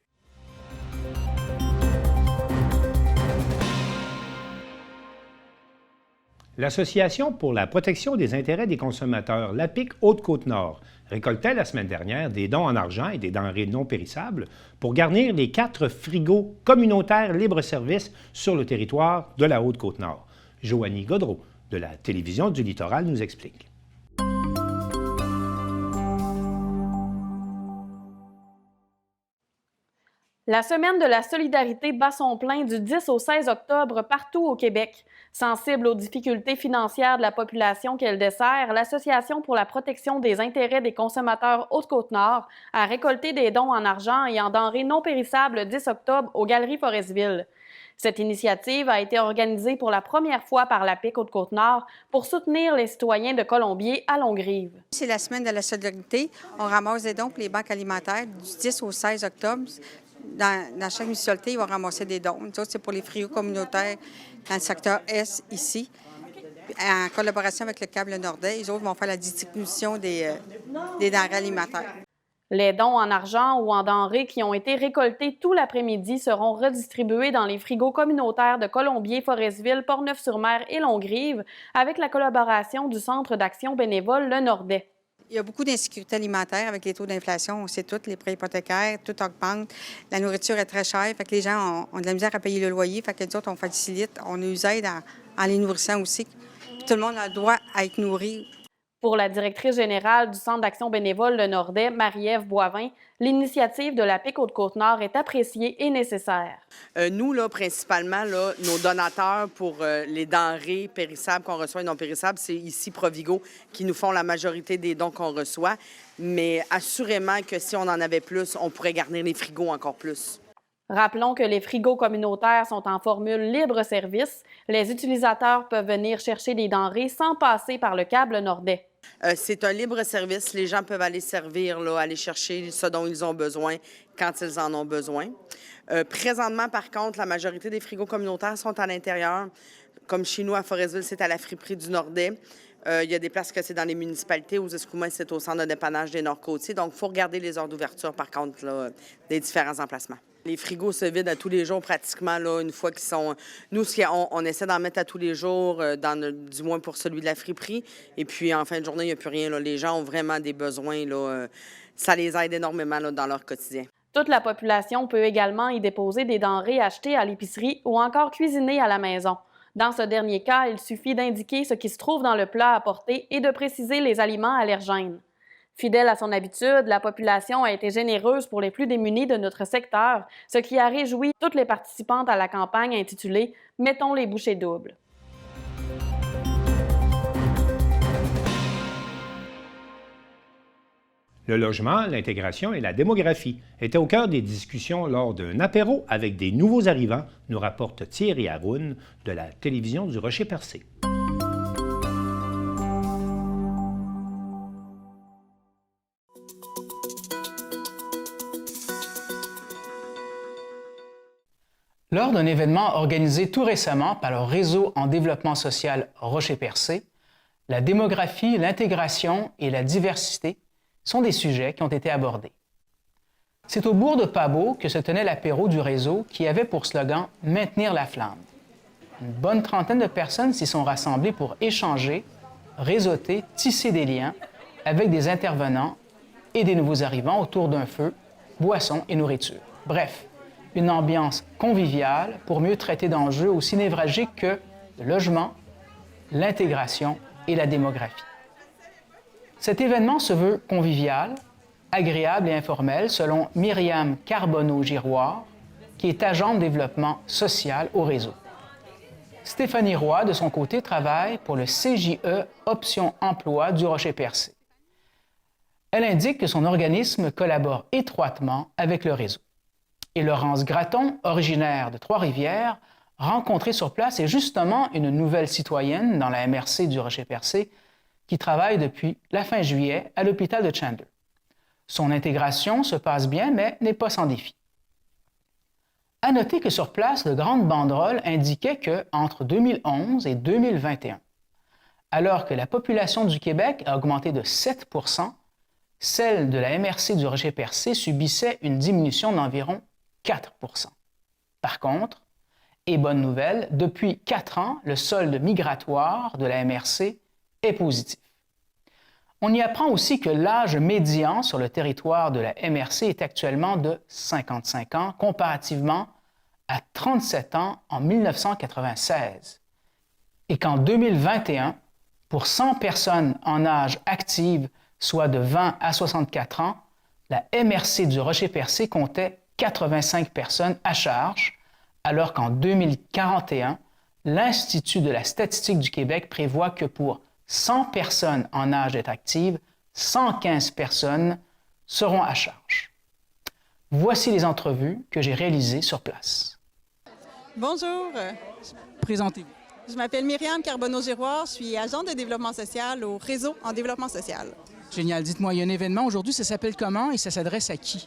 L'Association pour la protection des intérêts des consommateurs, l'APIC Haute-Côte-Nord, récoltait la semaine dernière des dons en argent et des denrées non périssables pour garnir les 4 frigos communautaires libre-service sur le territoire de la Haute-Côte-Nord. Joanie Gaudreau, de la Télévision du Littoral, nous explique. La Semaine de la solidarité bat son plein du 10 au 16 octobre partout au Québec. Sensible aux difficultés financières de la population qu'elle dessert, l'Association pour la protection des intérêts des consommateurs Haute-Côte-Nord a récolté des dons en argent et en denrées non périssables le 10 octobre aux Galeries Forestville. Cette initiative a été organisée pour la première fois par l'APIC Haute-Côte-Nord pour soutenir les citoyens de Colombier à Longrive. C'est la Semaine de la solidarité. On ramasse des dons pour les banques alimentaires du 10 au 16 octobre. Dans chaque municipalité, ils vont ramasser des dons. Nous autres, c'est pour les frigos communautaires dans le secteur Est, ici. En collaboration avec le Câble Nordais, les autres vont faire la distribution des denrées alimentaires. Les dons en argent ou en denrées qui ont été récoltés tout l'après-midi seront redistribués dans les frigos communautaires de Colombier, Forestville, Portneuf-sur-Mer et Longrive avec la collaboration du Centre d'action bénévole Le Nordais. Il y a beaucoup d'insécurité alimentaire avec les taux d'inflation. On sait tout, les prêts hypothécaires, tout augmente. La nourriture est très chère, fait que les gens ont de la misère à payer le loyer. Fait que nous autres, on facilite, on nous aide en les nourrissant aussi. Puis tout le monde a le droit à être nourri. Pour la directrice générale du Centre d'action bénévole Le Nordais, Marie-Ève Boivin, l'initiative de l'APIC Haute-Côte-Nord est appréciée et nécessaire. Nous, là, principalement, là, nos donateurs pour les denrées périssables qu'on reçoit et non périssables, c'est ici Provigo qui nous font la majorité des dons qu'on reçoit. Mais assurément que si on en avait plus, on pourrait garnir les frigos encore plus. Rappelons que les frigos communautaires sont en formule libre-service. Les utilisateurs peuvent venir chercher des denrées sans passer par le câble Nordais. C'est un libre-service. Les gens peuvent aller servir, là, aller chercher ce dont ils ont besoin quand ils en ont besoin. Présentement, par contre, la majorité des frigos communautaires sont à l'intérieur. Comme chez nous, à Forestville, c'est à la friperie du Nordais. Il y a des places que c'est dans les municipalités. Aux Escoumins, c'est au centre de dépannage des Nord-Côtiers. Donc, il faut regarder les heures d'ouverture, par contre, là, des différents emplacements. Les frigos se vident à tous les jours pratiquement, là, une fois qu'ils sont... Nous, on essaie d'en mettre à tous les jours, du moins pour celui de la friperie. Et puis, en fin de journée, il n'y a plus rien. Là. Les gens ont vraiment des besoins. Là, ça les aide énormément là, dans leur quotidien. Toute la population peut également y déposer des denrées achetées à l'épicerie ou encore cuisinées à la maison. Dans ce dernier cas, il suffit d'indiquer ce qui se trouve dans le plat à apporter et de préciser les aliments allergènes. Fidèle à son habitude, la population a été généreuse pour les plus démunis de notre secteur, ce qui a réjoui toutes les participantes à la campagne intitulée « Mettons les bouchées doubles ». Le logement, l'intégration et la démographie étaient au cœur des discussions lors d'un apéro avec des nouveaux arrivants, nous rapporte Thierry Haroun de la télévision du Rocher-Percé. Lors d'un événement organisé tout récemment par le Réseau en développement social Rocher-Percé, la démographie, l'intégration et la diversité sont des sujets qui ont été abordés. C'est au bourg de Pabot que se tenait l'apéro du réseau qui avait pour slogan « Maintenir la flamme ». Une bonne trentaine de personnes s'y sont rassemblées pour échanger, réseauter, tisser des liens avec des intervenants et des nouveaux arrivants autour d'un feu, boissons et nourriture. Bref, une ambiance conviviale pour mieux traiter d'enjeux aussi névralgiques que le logement, l'intégration et la démographie. Cet événement se veut convivial, agréable et informel, selon Myriam Carbonneau-Giroir, qui est agente de développement social au réseau. Stéphanie Roy, de son côté, travaille pour le CJE Option Emploi du Rocher-Percé. Elle indique que son organisme collabore étroitement avec le réseau. Et Laurence Gratton, originaire de Trois-Rivières, rencontrée sur place, est justement une nouvelle citoyenne dans la MRC du Rocher-Percé qui travaille depuis la fin juillet à l'hôpital de Chandler. Son intégration se passe bien, mais n'est pas sans défi. À noter que sur place, de grandes banderoles indiquaient qu'entre 2011 et 2021, alors que la population du Québec a augmenté de 7 %, celle de la MRC du Rocher-Percé subissait une diminution d'environ 4 %. Par contre, et bonne nouvelle, depuis 4 ans, le solde migratoire de la MRC est positif. On y apprend aussi que l'âge médian sur le territoire de la MRC est actuellement de 55 ans, comparativement à 37 ans en 1996. Et qu'en 2021, pour 100 personnes en âge active, soit de 20 à 64 ans, la MRC du Rocher-Percé comptait 85 personnes à charge, alors qu'en 2041, l'Institut de la statistique du Québec prévoit que pour 100 personnes en âge d'être actives, 115 personnes seront à charge. Voici les entrevues que j'ai réalisées sur place. Bonjour. Présentez-vous. Je m'appelle Myriam Carbonneau-Giroir. Je suis agente de développement social au Réseau en développement social. Génial. Dites-moi, il y a un événement aujourd'hui, ça s'appelle comment et ça s'adresse à qui?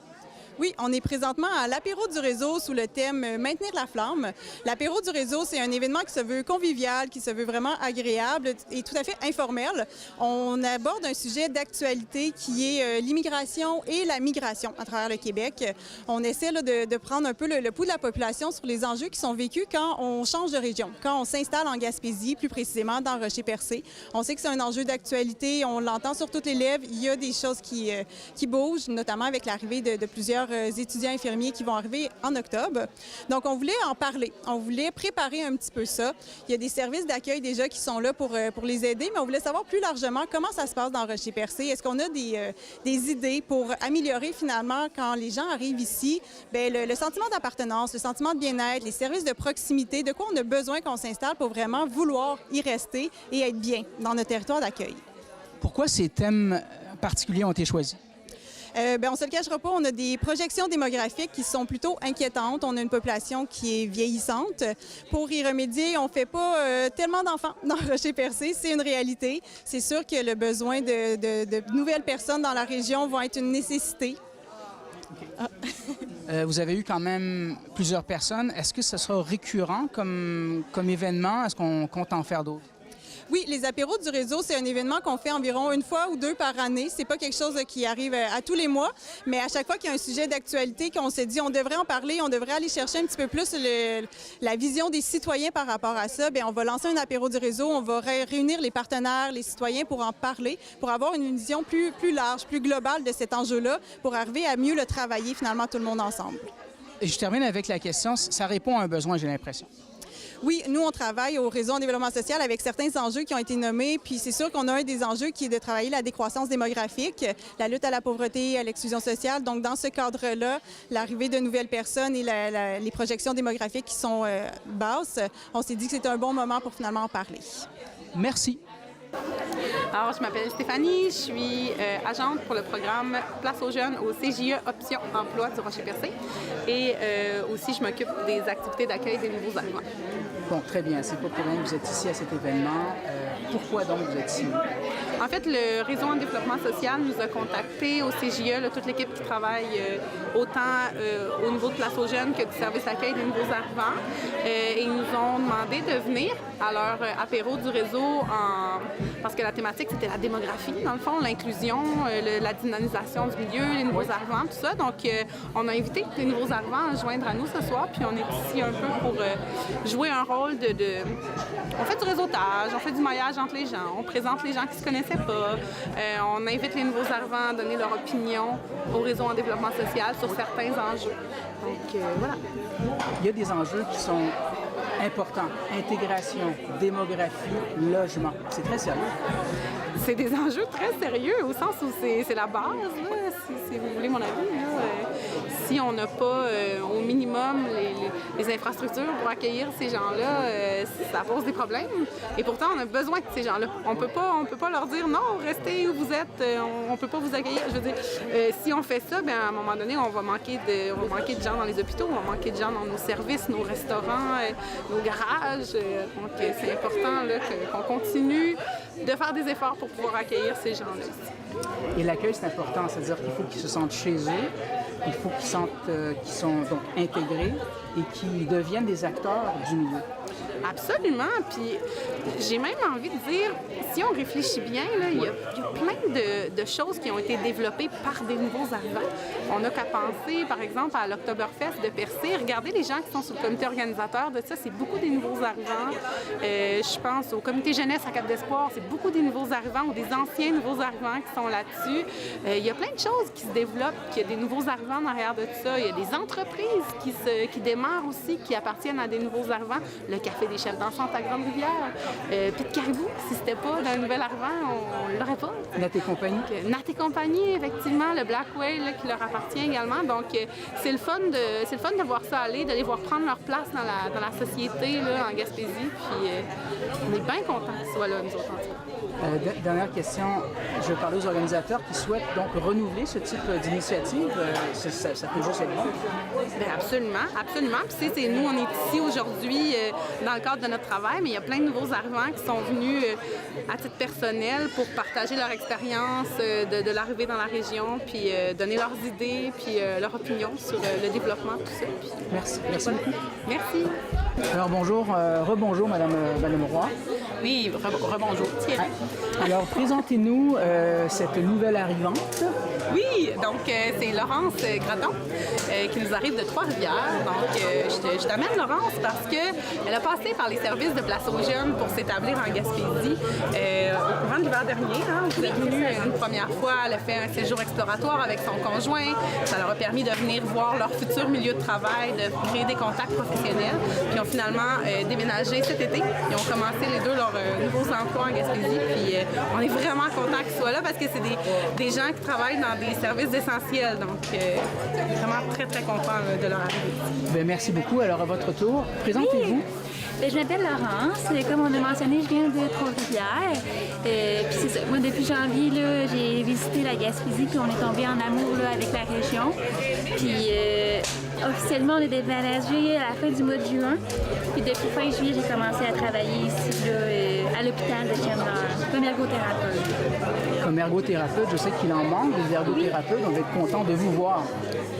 Oui, on est présentement à l'apéro du réseau sous le thème « Maintenir la flamme ». L'apéro du réseau, c'est un événement qui se veut convivial, qui se veut vraiment agréable et tout à fait informel. On aborde un sujet d'actualité qui est l'immigration et la migration à travers le Québec. On essaie là, de prendre un peu le pouls de la population sur les enjeux qui sont vécus quand on change de région, quand on s'installe en Gaspésie, plus précisément dans Rocher-Percé. On sait que c'est un enjeu d'actualité, on l'entend sur toutes les lèvres. Il y a des choses qui bougent, notamment avec l'arrivée de plusieurs étudiants infirmiers qui vont arriver en octobre. Donc, on voulait en parler. On voulait préparer un petit peu ça. Il y a des services d'accueil déjà qui sont là pour les aider, mais on voulait savoir plus largement comment ça se passe dans Rocher-Percé. Est-ce qu'on a des idées pour améliorer finalement quand les gens arrivent ici, bien, le sentiment d'appartenance, le sentiment de bien-être, les services de proximité, de quoi on a besoin qu'on s'installe pour vraiment vouloir y rester et être bien dans notre territoire d'accueil. Pourquoi ces thèmes particuliers ont été choisis? On ne se le cachera pas, on a des projections démographiques qui sont plutôt inquiétantes. On a une population qui est vieillissante. Pour y remédier, on ne fait pas tellement d'enfants dans Rocher-Percé, c'est une réalité. C'est sûr que le besoin de nouvelles personnes dans la région va être une nécessité. Vous avez eu quand même plusieurs personnes. Est-ce que ce sera récurrent comme événement? Est-ce qu'on compte en faire d'autres? Oui, les apéros du réseau, c'est un événement qu'on fait environ 1 fois ou 2 par année. C'est pas quelque chose qui arrive à tous les mois, mais à chaque fois qu'il y a un sujet d'actualité qu'on s'est dit on devrait en parler, on devrait aller chercher un petit peu plus la vision des citoyens par rapport à ça, bien, on va lancer un apéro du réseau, on va réunir les partenaires, les citoyens pour en parler, pour avoir une vision plus large, plus globale de cet enjeu-là, pour arriver à mieux le travailler finalement tout le monde ensemble. Et je termine avec la question, ça répond à un besoin, j'ai l'impression. Oui, nous, on travaille au réseau en développement social avec certains enjeux qui ont été nommés. Puis c'est sûr qu'on a un des enjeux qui est de travailler la décroissance démographique, la lutte à la pauvreté, à l'exclusion sociale. Donc, dans ce cadre-là, l'arrivée de nouvelles personnes et les projections démographiques qui sont basses, on s'est dit que c'était un bon moment pour finalement en parler. Merci. Alors, je m'appelle Stéphanie, je suis agente pour le programme Place aux jeunes au CJE Option Emploi du Rocher-Percé et aussi je m'occupe des activités d'accueil des nouveaux arrivants. Bon, très bien. C'est pas pour rien que vous êtes ici à cet événement. Pourquoi donc vous êtes ici? En fait, le réseau en développement social nous a contactés au CJE, là, toute l'équipe qui travaille autant au niveau de Place aux jeunes que du service accueil des nouveaux arrivants. Et ils nous ont demandé de venir à leur apéro du réseau parce que la thématique, c'était la démographie, dans le fond, l'inclusion, la dynamisation du milieu, les nouveaux arrivants, tout ça. Donc, on a invité les nouveaux arrivants à se joindre à nous ce soir, puis on est ici un peu pour jouer un rôle On fait du réseautage, on fait du maillage entre les gens, on présente les gens qui ne se connaissaient pas, on invite les nouveaux arrivants à donner leur opinion au réseau en développement social sur certains enjeux. Donc, voilà. Il y a des enjeux qui sont importants. Intégration, démographie, logement. C'est très sérieux. C'est des enjeux très sérieux au sens où c'est la base, là, si vous voulez mon avis. Là. Si on n'a pas au minimum les infrastructures pour accueillir ces gens-là, ça pose des problèmes. Et pourtant, on a besoin de ces gens-là. On peut pas leur dire non, restez où vous êtes, on peut pas vous accueillir. Je veux dire, si on fait ça, bien, à un moment donné, on va manquer de gens dans les hôpitaux, on va manquer de gens dans nos services, nos restaurants, nos garages. Donc, c'est important là, qu'on continue de faire des efforts pour pouvoir accueillir ces gens-là. Et l'accueil, c'est important, c'est-à-dire qu'il faut qu'ils se sentent chez eux, il faut qu'ils sentent qu'ils sont donc intégrés et qu'ils deviennent des acteurs du milieu. Absolument. Puis j'ai même envie de dire, si on réfléchit bien, là, il y a plein de choses qui ont été développées par des nouveaux arrivants. On n'a qu'à penser, par exemple, à l'Oktoberfest de Percé. Regardez les gens qui sont sur le comité organisateur de ça, c'est beaucoup des nouveaux arrivants. Je pense au comité jeunesse à Cap d'Espoir, c'est beaucoup des nouveaux arrivants ou des anciens nouveaux arrivants qui sont là-dessus. Il y a plein de choses qui se développent, qu'il y a des nouveaux arrivants derrière de tout ça. Il y a des entreprises qui démarrent aussi, qui appartiennent à des nouveaux arrivants. Le Café des chefs d'enfants à Grande-Rivière. Puis de Caribou, si c'était pas d'un nouvel arrivant, on ne l'aurait pas. Nat et compagnie. Nat et compagnie, effectivement, le Black Whale là, qui leur appartient également. Donc, c'est le fun de voir ça aller, de les voir prendre leur place dans la société là, en Gaspésie. Puis on est bien contents qu'ils soient là, nous autres. Dernière question, je vais parler aux organisateurs qui souhaitent donc renouveler ce type d'initiative. Ça peut juste être bon. Bien, absolument, absolument. Puis c'est nous, on est ici aujourd'hui dans le cadre de notre travail, mais il y a plein de nouveaux arrivants qui sont venus à titre personnel pour partager leur expérience de l'arrivée dans la région, puis donner leurs idées, puis leur opinion sur le développement, tout ça. Puis, merci. Merci beaucoup. Merci. Alors bonjour, rebonjour Madame Roy. Oui, rebonjour. Alors présentez-nous cette nouvelle arrivante. Oui, donc c'est Laurence Gratton qui nous arrive de Trois-Rivières. Donc je t'amène Laurence parce qu'elle a passé par les services de Place aux jeunes pour s'établir en Gaspésie au courant de l'hiver dernier. Hein, vous êtes venue une première fois, elle a fait un séjour exploratoire avec son conjoint. Ça leur a permis de venir voir leur futur milieu de travail, de créer des contacts professionnels. Puis ils ont finalement déménagé cet été. Ils ont commencé les deux leurs nouveaux emplois en Gaspésie. Puis on est vraiment contents qu'ils soient là parce que c'est des gens qui travaillent dans des services essentiels. Donc, vraiment très, très content de leur arrivée. Bien, merci beaucoup. Alors, à votre tour, présentez-vous. Oui. Bien, je m'appelle Laurence. Comme on a mentionné, je viens de Trois-Rivières. Puis c'est ça. Moi, depuis janvier, là, j'ai visité la Gaspésie, puis on est tombé en amour là, avec la région. Puis officiellement, on est déménagé à la fin du mois de juin. Puis depuis fin juillet, j'ai commencé à travailler ici là, à l'hôpital de Chandler, comme ergothérapeute. Comme ergothérapeute, je sais qu'il en manque des ergothérapeutes. On va être content de vous voir.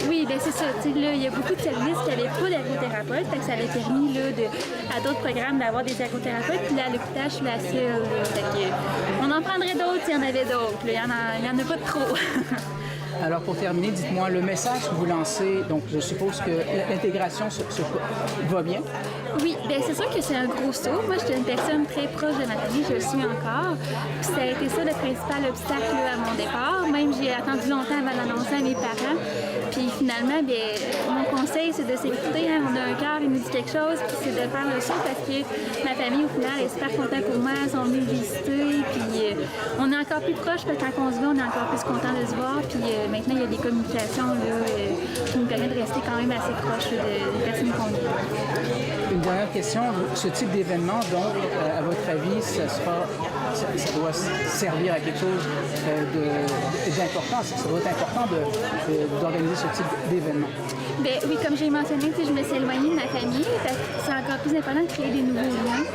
Oui, bien c'est ça. Là, il y a beaucoup de services qui n'avaient pas d'ergothérapeute. Fait que ça avait permis là, à d'autres programmes d'avoir des ergothérapeutes. Puis là, à l'hôpital, je suis la seule. Fait que, on en prendrait d'autres s'il y en avait d'autres. Il n'y en a pas de trop. Alors, pour terminer, dites-moi, le message que vous lancez, donc je suppose que l'intégration va bien? Oui, bien c'est sûr que c'est un gros saut. Moi, j'étais une personne très proche de ma famille, je le suis encore. Puis ça a été ça le principal obstacle à mon départ. Même j'ai attendu longtemps avant d'annoncer à mes parents. Puis finalement, bien, mon conseil, c'est de s'écouter. Hein. On a un cœur, il nous dit quelque chose, puis c'est de faire le saut parce que ma famille, au final, est super contente pour moi. Ils sont venus me visiter. Puis on est encore plus proche parce que quand on se voit, on est encore plus content de se voir. Puis maintenant, il y a des communications là, qui nous permettent de rester quand même assez proche des personnes qu'on vit. Une dernière question. Ce type d'événement, donc, à votre avis, ça doit servir à quelque chose d'important. Ça doit être important d'organiser ce type d'événement. Bien, oui, comme j'ai mentionné, je me suis éloignée de ma famille. C'est encore plus important de créer des nouveaux liens.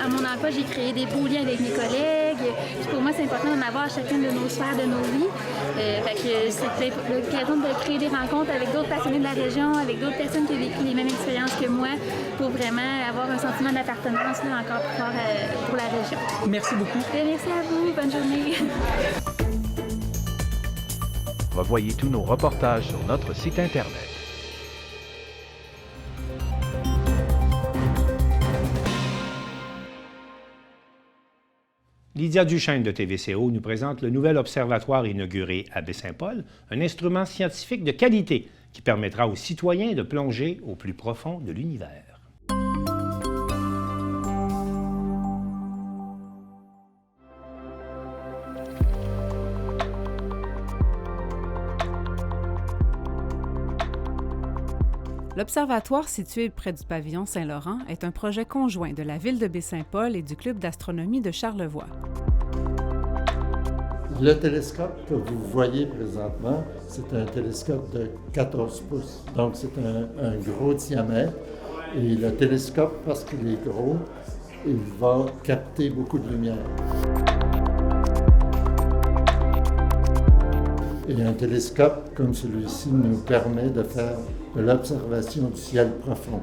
À mon emploi, j'ai créé des beaux liens avec mes collègues. Puis pour moi, c'est important d'en avoir à chacune de nos sphères de nos vies. C'est l'occasion de créer des rencontres avec d'autres passionnés de la région, avec d'autres personnes qui ont vécu les mêmes expériences que moi, pour vraiment avoir un sentiment d'appartenance encore plus fort pour la région. Merci beaucoup. Merci à vous. Bonne journée. Revoyez tous nos reportages sur notre site Internet. Lydia Duchesne de TVCO nous présente le nouvel observatoire inauguré à Baie-Saint-Paul, un instrument scientifique de qualité qui permettra aux citoyens de plonger au plus profond de l'univers. L'observatoire situé près du pavillon Saint-Laurent est un projet conjoint de la Ville de Baie-Saint-Paul et du Club d'astronomie de Charlevoix. Le télescope que vous voyez présentement, c'est un télescope de 14 pouces. Donc, c'est un gros diamètre. Et le télescope, parce qu'il est gros, il va capter beaucoup de lumière. Et un télescope comme celui-ci nous permet de faire de l'observation du ciel profond.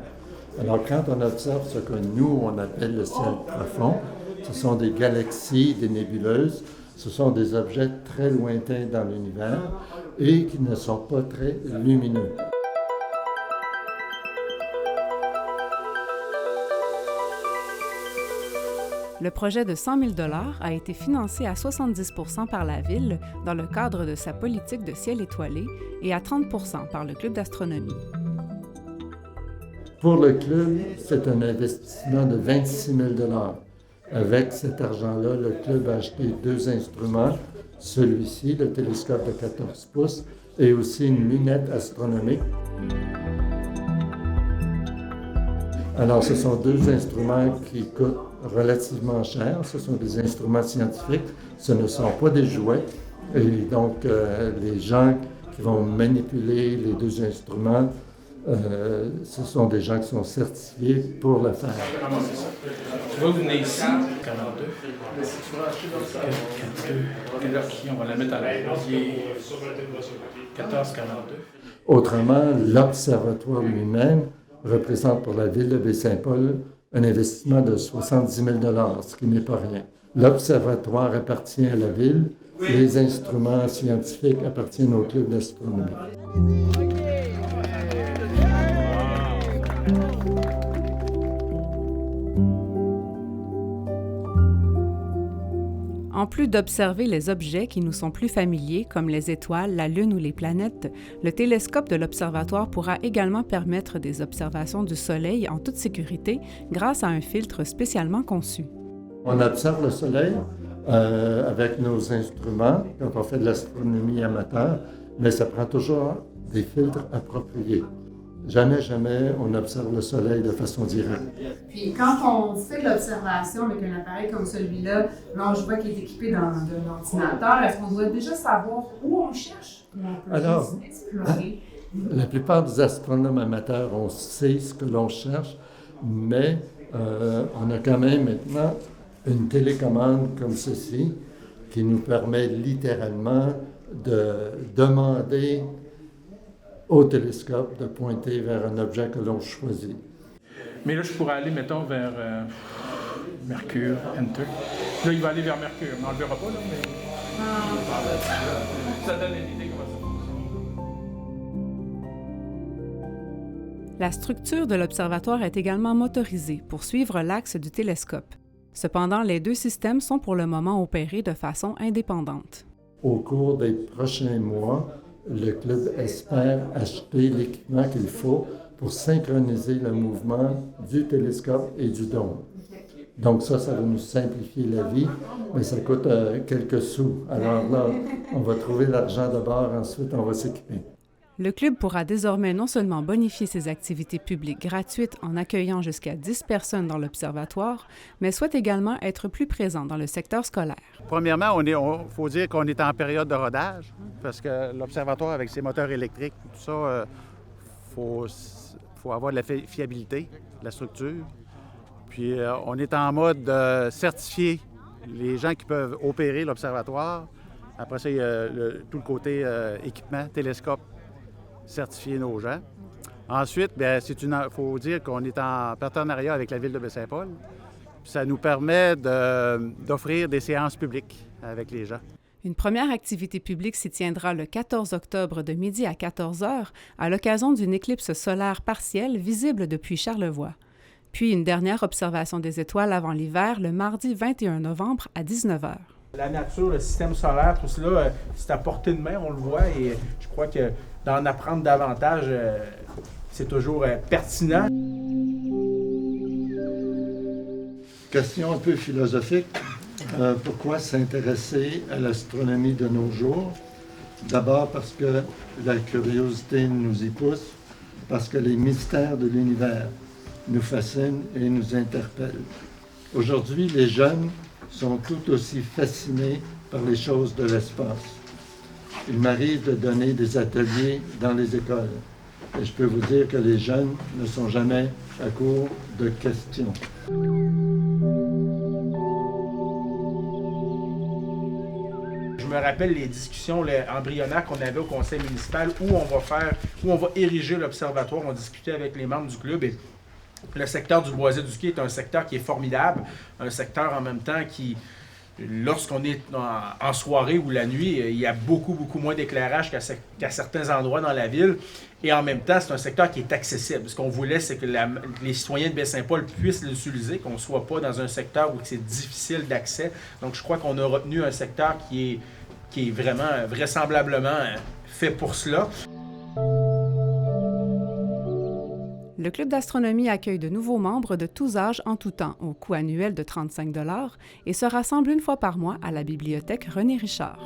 Alors, quand on observe ce que nous, on appelle le ciel profond, ce sont des galaxies, des nébuleuses, ce sont des objets très lointains dans l'univers et qui ne sont pas très lumineux. Le projet de 100 000 $ a été financé à 70 % par la Ville dans le cadre de sa politique de ciel étoilé et à 30 % par le Club d'astronomie. Pour le club, c'est un investissement de 26 000 $. Avec cet argent-là, le club a acheté 2 instruments, celui-ci, le télescope de 14 pouces, et aussi une lunette astronomique. Alors, ce sont 2 instruments qui coûtent relativement cher. Ce sont des instruments scientifiques. Ce ne sont pas des jouets. Et donc, les gens qui vont manipuler les 2 instruments, ce sont des gens qui sont certifiés pour le faire. Tu vois, vous venez ici, 42. On va la mettre à l'heure. 14-42. Autrement, l'observatoire lui-même représente pour la Ville de Baie-Saint-Paul un investissement de 70 000 $, ce qui n'est pas rien. L'observatoire appartient à la Ville, les instruments scientifiques appartiennent au Club d'astronomie. En plus d'observer les objets qui nous sont plus familiers, comme les étoiles, la Lune ou les planètes, le télescope de l'observatoire pourra également permettre des observations du Soleil en toute sécurité grâce à un filtre spécialement conçu. On observe le Soleil avec nos instruments quand on fait de l'astronomie amateur, mais ça prend toujours des filtres appropriés. Jamais on observe le Soleil de façon directe. Puis quand on fait de l'observation avec un appareil comme celui-là, là, je vois qu'il est équipé d'un ordinateur. Est-ce qu'on doit déjà savoir où on cherche? Ou on peut Alors, juste explorer? La plupart des astronomes amateurs, on sait ce que l'on cherche, mais on a quand même maintenant une télécommande comme ceci qui nous permet littéralement de demander au télescope de pointer vers un objet que l'on choisit. Mais là, je pourrais aller, mettons, vers Mercure, Enter. Là, il va aller vers Mercure. On ne le verra pas, là, mais... Ça donne une idée comment ça fonctionne. La structure de l'observatoire est également motorisée pour suivre l'axe du télescope. Cependant, les deux systèmes sont pour le moment opérés de façon indépendante. Au cours des prochains mois, le club espère acheter l'équipement qu'il faut pour synchroniser le mouvement du télescope et du dôme. Donc ça va nous simplifier la vie, mais ça coûte quelques sous. Alors là, on va trouver l'argent d'abord, ensuite on va s'équiper. Le club pourra désormais non seulement bonifier ses activités publiques gratuites en accueillant jusqu'à 10 personnes dans l'observatoire, mais souhaite également être plus présent dans le secteur scolaire. Premièrement, il faut dire qu'on est en période de rodage, parce que l'observatoire avec ses moteurs électriques, tout ça, faut avoir de la fiabilité, de la structure. Puis on est en mode de certifier les gens qui peuvent opérer l'observatoire. Après ça, il y a tout le côté équipement, télescope, certifier nos gens. Ensuite, il faut dire qu'on est en partenariat avec la Ville de Baie-Saint-Paul. Ça nous permet d'offrir des séances publiques avec les gens. Une première activité publique s'y tiendra le 14 octobre de midi à 14 h à l'occasion d'une éclipse solaire partielle visible depuis Charlevoix. Puis une dernière observation des étoiles avant l'hiver le mardi 21 novembre à 19 h. La nature, le système solaire, tout cela, c'est à portée de main, on le voit, et je crois que d'en apprendre davantage, c'est toujours pertinent. Question un peu philosophique. Pourquoi s'intéresser à l'astronomie de nos jours? D'abord parce que la curiosité nous y pousse, parce que les mystères de l'univers nous fascinent et nous interpellent. Aujourd'hui, les jeunes sont tout aussi fascinés par les choses de l'espace. Il m'arrive de donner des ateliers dans les écoles. Et je peux vous dire que les jeunes ne sont jamais à court de questions. Je me rappelle les discussions embryonnaires qu'on avait au conseil municipal où on va ériger l'observatoire. On discutait avec les membres du club et le secteur du Boisé-du-Quai est un secteur qui est formidable, un secteur en même temps qui, lorsqu'on est en soirée ou la nuit, il y a beaucoup moins d'éclairage qu'à certains endroits dans la ville. Et en même temps, c'est un secteur qui est accessible. Ce qu'on voulait, c'est que les citoyens de Baie-Saint-Paul puissent l'utiliser, qu'on ne soit pas dans un secteur où c'est difficile d'accès. Donc, je crois qu'on a retenu un secteur qui est vraiment, vraisemblablement fait pour cela. Le Club d'astronomie accueille de nouveaux membres de tous âges en tout temps, au coût annuel de 35 $ et se rassemble une fois par mois à la bibliothèque René Richard.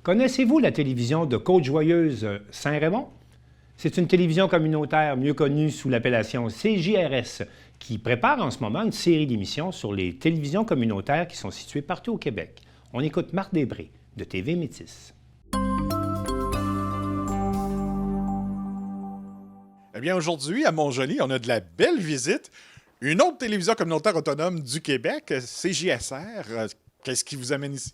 Connaissez-vous la télévision de Côte-Joyeuse Saint-Raymond? C'est une télévision communautaire mieux connue sous l'appellation CJRS qui prépare en ce moment une série d'émissions sur les télévisions communautaires qui sont situées partout au Québec. On écoute Marc Després de TV Métis. Eh bien, aujourd'hui, à Montjoly, on a de la belle visite. Une autre télévision communautaire autonome du Québec, CJSR. Qu'est-ce qui vous amène ici?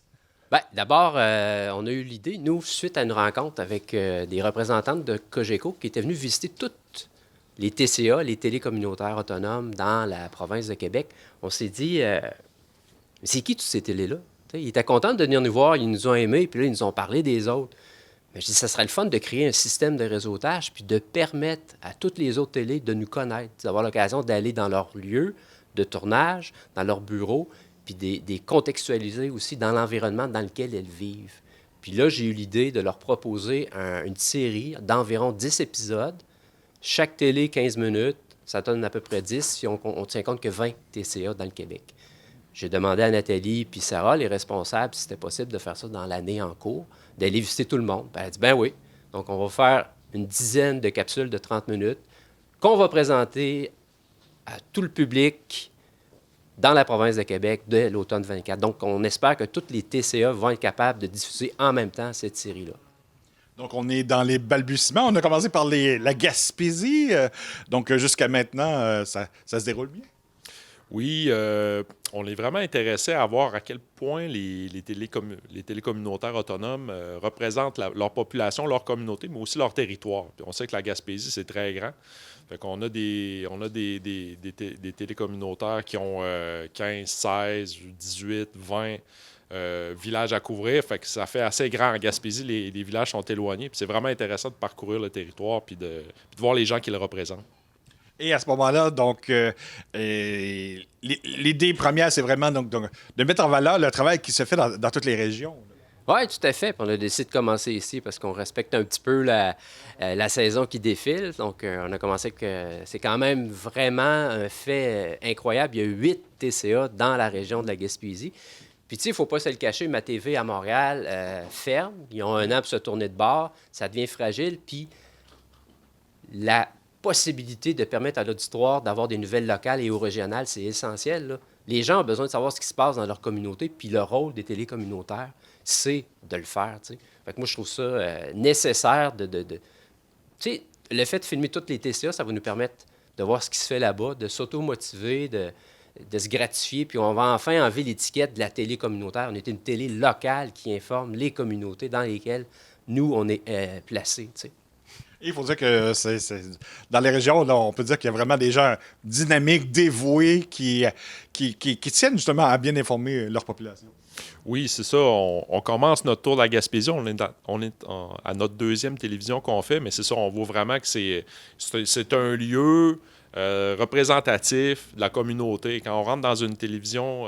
Bien, d'abord, on a eu l'idée, nous, suite à une rencontre avec des représentantes de Cogeco qui étaient venues visiter toutes les TCA, les télés communautaires autonomes dans la province de Québec. On s'est dit, c'est qui toutes ces télés-là? Ils étaient contents de venir nous voir, ils nous ont aimés, puis là, ils nous ont parlé des autres. Mais je dis, ça serait le fun de créer un système de réseautage, puis de permettre à toutes les autres télés de nous connaître, d'avoir l'occasion d'aller dans leur lieu de tournage, dans leur bureau, puis des contextualiser aussi dans l'environnement dans lequel elles vivent. Puis là, j'ai eu l'idée de leur proposer une série d'environ 10 épisodes. Chaque télé, 15 minutes, ça donne à peu près 10 si on tient compte que 20 TCA dans le Québec. J'ai demandé à Nathalie puis Sarah, les responsables, si c'était possible de faire ça dans l'année en cours, d'aller visiter tout le monde. Ben, elle a dit, ben oui. Donc, on va faire une dizaine de capsules de 30 minutes qu'on va présenter à tout le public dans la province de Québec dès l'automne 24. Donc, on espère que toutes les TCA vont être capables de diffuser en même temps cette série-là. Donc, on est dans les balbutiements. On a commencé par la Gaspésie. Donc, jusqu'à maintenant, ça se déroule bien? Oui, on est vraiment intéressé à voir à quel point les télécommunautaires autonomes représentent leur population, leur communauté, mais aussi leur territoire. Puis on sait que la Gaspésie, c'est très grand. Fait qu'on a des télécommunautaires qui ont 15, 16, 18, 20 villages à couvrir. Fait que ça fait assez grand. En Gaspésie, les villages sont éloignés. Puis c'est vraiment intéressant de parcourir le territoire puis de voir les gens qui le représentent. Et à ce moment-là, donc, l'idée première, c'est vraiment donc, de mettre en valeur le travail qui se fait dans toutes les régions. Oui, tout à fait. Puis on a décidé de commencer ici parce qu'on respecte un petit peu la saison qui défile. Donc, on a commencé que c'est quand même vraiment un fait incroyable. Il y a 8 TCA dans la région de la Gaspésie. Puis, tu sais, il ne faut pas se le cacher, ma TV à Montréal ferme. Ils ont un an pour se tourner de bord. Ça devient fragile. Puis, la possibilité de permettre à l'auditoire d'avoir des nouvelles locales et ou régionales, c'est essentiel, là. Les gens ont besoin de savoir ce qui se passe dans leur communauté, puis le rôle des télécommunautaires, c'est de le faire, tu sais. Fait que moi, je trouve ça nécessaire Tu sais, le fait de filmer toutes les TCA, ça va nous permettre de voir ce qui se fait là-bas, de s'auto-motiver, de se gratifier, puis on va enfin enlever l'étiquette de la télé communautaire. On est une télé locale qui informe les communautés dans lesquelles nous, on est placés, tu sais. Il faut dire que dans les régions, là, on peut dire qu'il y a vraiment des gens dynamiques, dévoués, qui tiennent justement à bien informer leur population. Oui, c'est ça. On commence notre tour de la Gaspésie. On est à notre 2e télévision qu'on fait, mais c'est ça, on voit vraiment que c'est un lieu représentatif de la communauté. Quand on rentre dans une télévision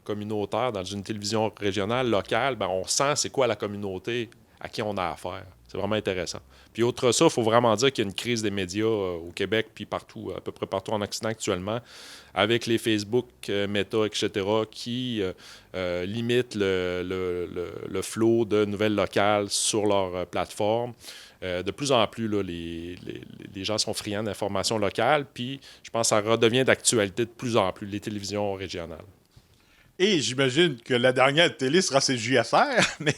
communautaire, dans une télévision régionale, locale, bien, on sent c'est quoi la communauté à qui on a affaire. C'est vraiment intéressant. Puis outre ça, il faut vraiment dire qu'il y a une crise des médias au Québec, puis partout, à peu près partout en Occident actuellement, avec les Facebook, Meta, etc., qui limitent le flot de nouvelles locales sur leur plateforme. De plus en plus, là, les gens sont friands d'informations locales, puis je pense que ça redevient d'actualité de plus en plus, les télévisions régionales. Et j'imagine que la dernière télé sera CJSR, mais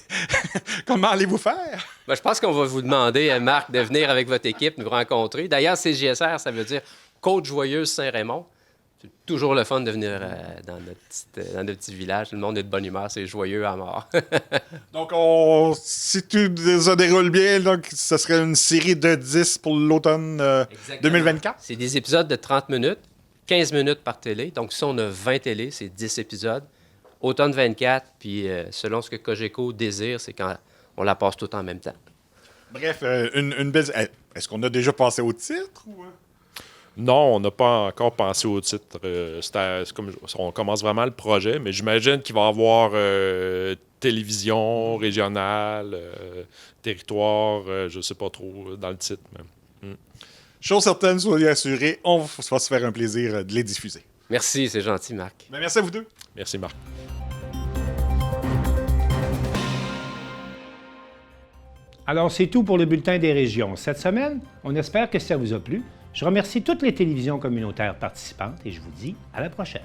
comment allez-vous faire? Bien, je pense qu'on va vous demander, Marc, de venir avec votre équipe nous rencontrer. D'ailleurs, CJSR, ça veut dire Côte-Joyeuse Saint-Raymond. C'est toujours le fun de venir dans notre petit village. Le monde est de bonne humeur, c'est joyeux à mort. Donc, si tout ça déroule bien, donc, ce serait une série de 10 pour l'automne 2024? C'est des épisodes de 30 minutes. 15 minutes par télé. Donc, si on a 20 télés, c'est 10 épisodes. Automne 24, puis selon ce que Cogeco désire, c'est quand on la passe tout en même temps. Bref, une belle... Est-ce qu'on a déjà pensé au titre? Ou... Non, on n'a pas encore pensé au titre. On commence vraiment le projet, mais j'imagine qu'il va y avoir télévision, régionale, territoire, je ne sais pas trop, dans le titre même. Chose certaine, soyez assurés, on va se faire un plaisir de les diffuser. Merci, c'est gentil, Marc. Bien, merci à vous deux. Merci, Marc. Alors, c'est tout pour le Bulletin des régions. Cette semaine, on espère que ça vous a plu. Je remercie toutes les télévisions communautaires participantes et je vous dis à la prochaine.